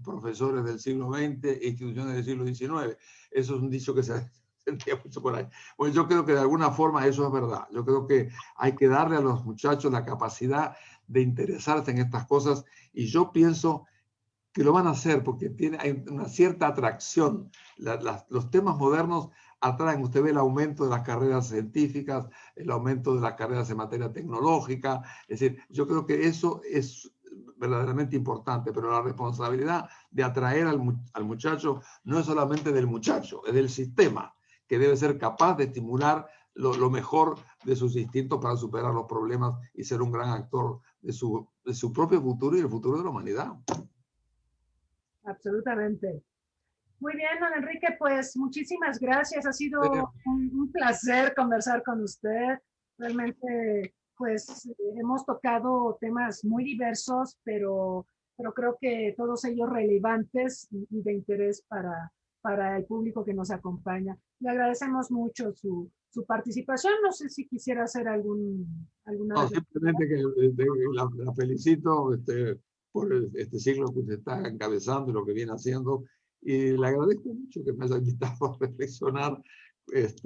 profesores del siglo XX, instituciones del siglo XIX. Eso es un dicho que se sentía mucho por ahí. Pues yo creo que de alguna forma eso es verdad. Yo creo que hay que darle a los muchachos la capacidad de interesarse en estas cosas y yo pienso que lo van a hacer porque hay una cierta atracción. Los temas modernos atraen. Usted ve el aumento de las carreras científicas, el aumento de las carreras en materia tecnológica. Es decir, yo creo que eso es verdaderamente importante, pero la responsabilidad de atraer al muchacho no es solamente del muchacho, es del sistema, que debe ser capaz de estimular lo mejor de sus instintos para superar los problemas y ser un gran actor de su propio futuro y el futuro de la humanidad. Absolutamente. Muy bien, don Enrique, pues muchísimas gracias. Ha sido un placer conversar con usted. Realmente, pues hemos tocado temas muy diversos, pero creo que todos ellos relevantes y de interés para el público que nos acompaña. Le agradecemos mucho su participación. No sé si quisiera hacer alguna... No, simplemente que la felicito por este siglo que usted está encabezando y lo que viene haciendo. Y le agradezco mucho que me haya invitado a reflexionar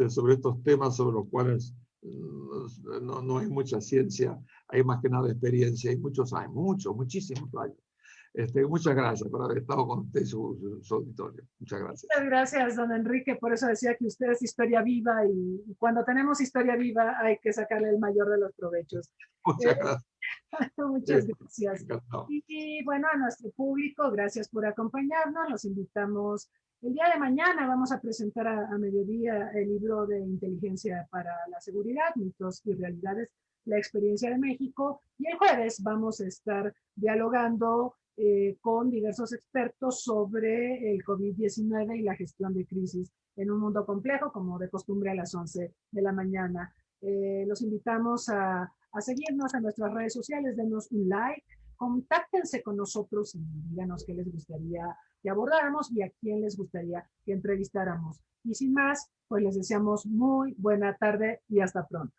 sobre estos temas sobre los cuales no hay mucha ciencia, hay más que nada experiencia y muchísimos años. Muchas gracias por haber estado con usted y su auditorio. Muchas gracias. Muchas gracias, don Enrique. Por eso decía que usted es historia viva y cuando tenemos historia viva hay que sacarle el mayor de los provechos. Muchas gracias. Muchas gracias. Y bueno, a nuestro público, gracias por acompañarnos. Los invitamos. El día de mañana vamos a presentar a mediodía el libro de Inteligencia para la Seguridad, Mitos y Realidades la experiencia de México, y el jueves vamos a estar dialogando con diversos expertos sobre el COVID-19 y la gestión de crisis en un mundo complejo, como de costumbre a las 11 de la mañana. Los invitamos a seguirnos en nuestras redes sociales, denos un like, contáctense con nosotros y díganos qué les gustaría que abordáramos y a quién les gustaría que entrevistáramos. Y sin más, pues les deseamos muy buena tarde y hasta pronto.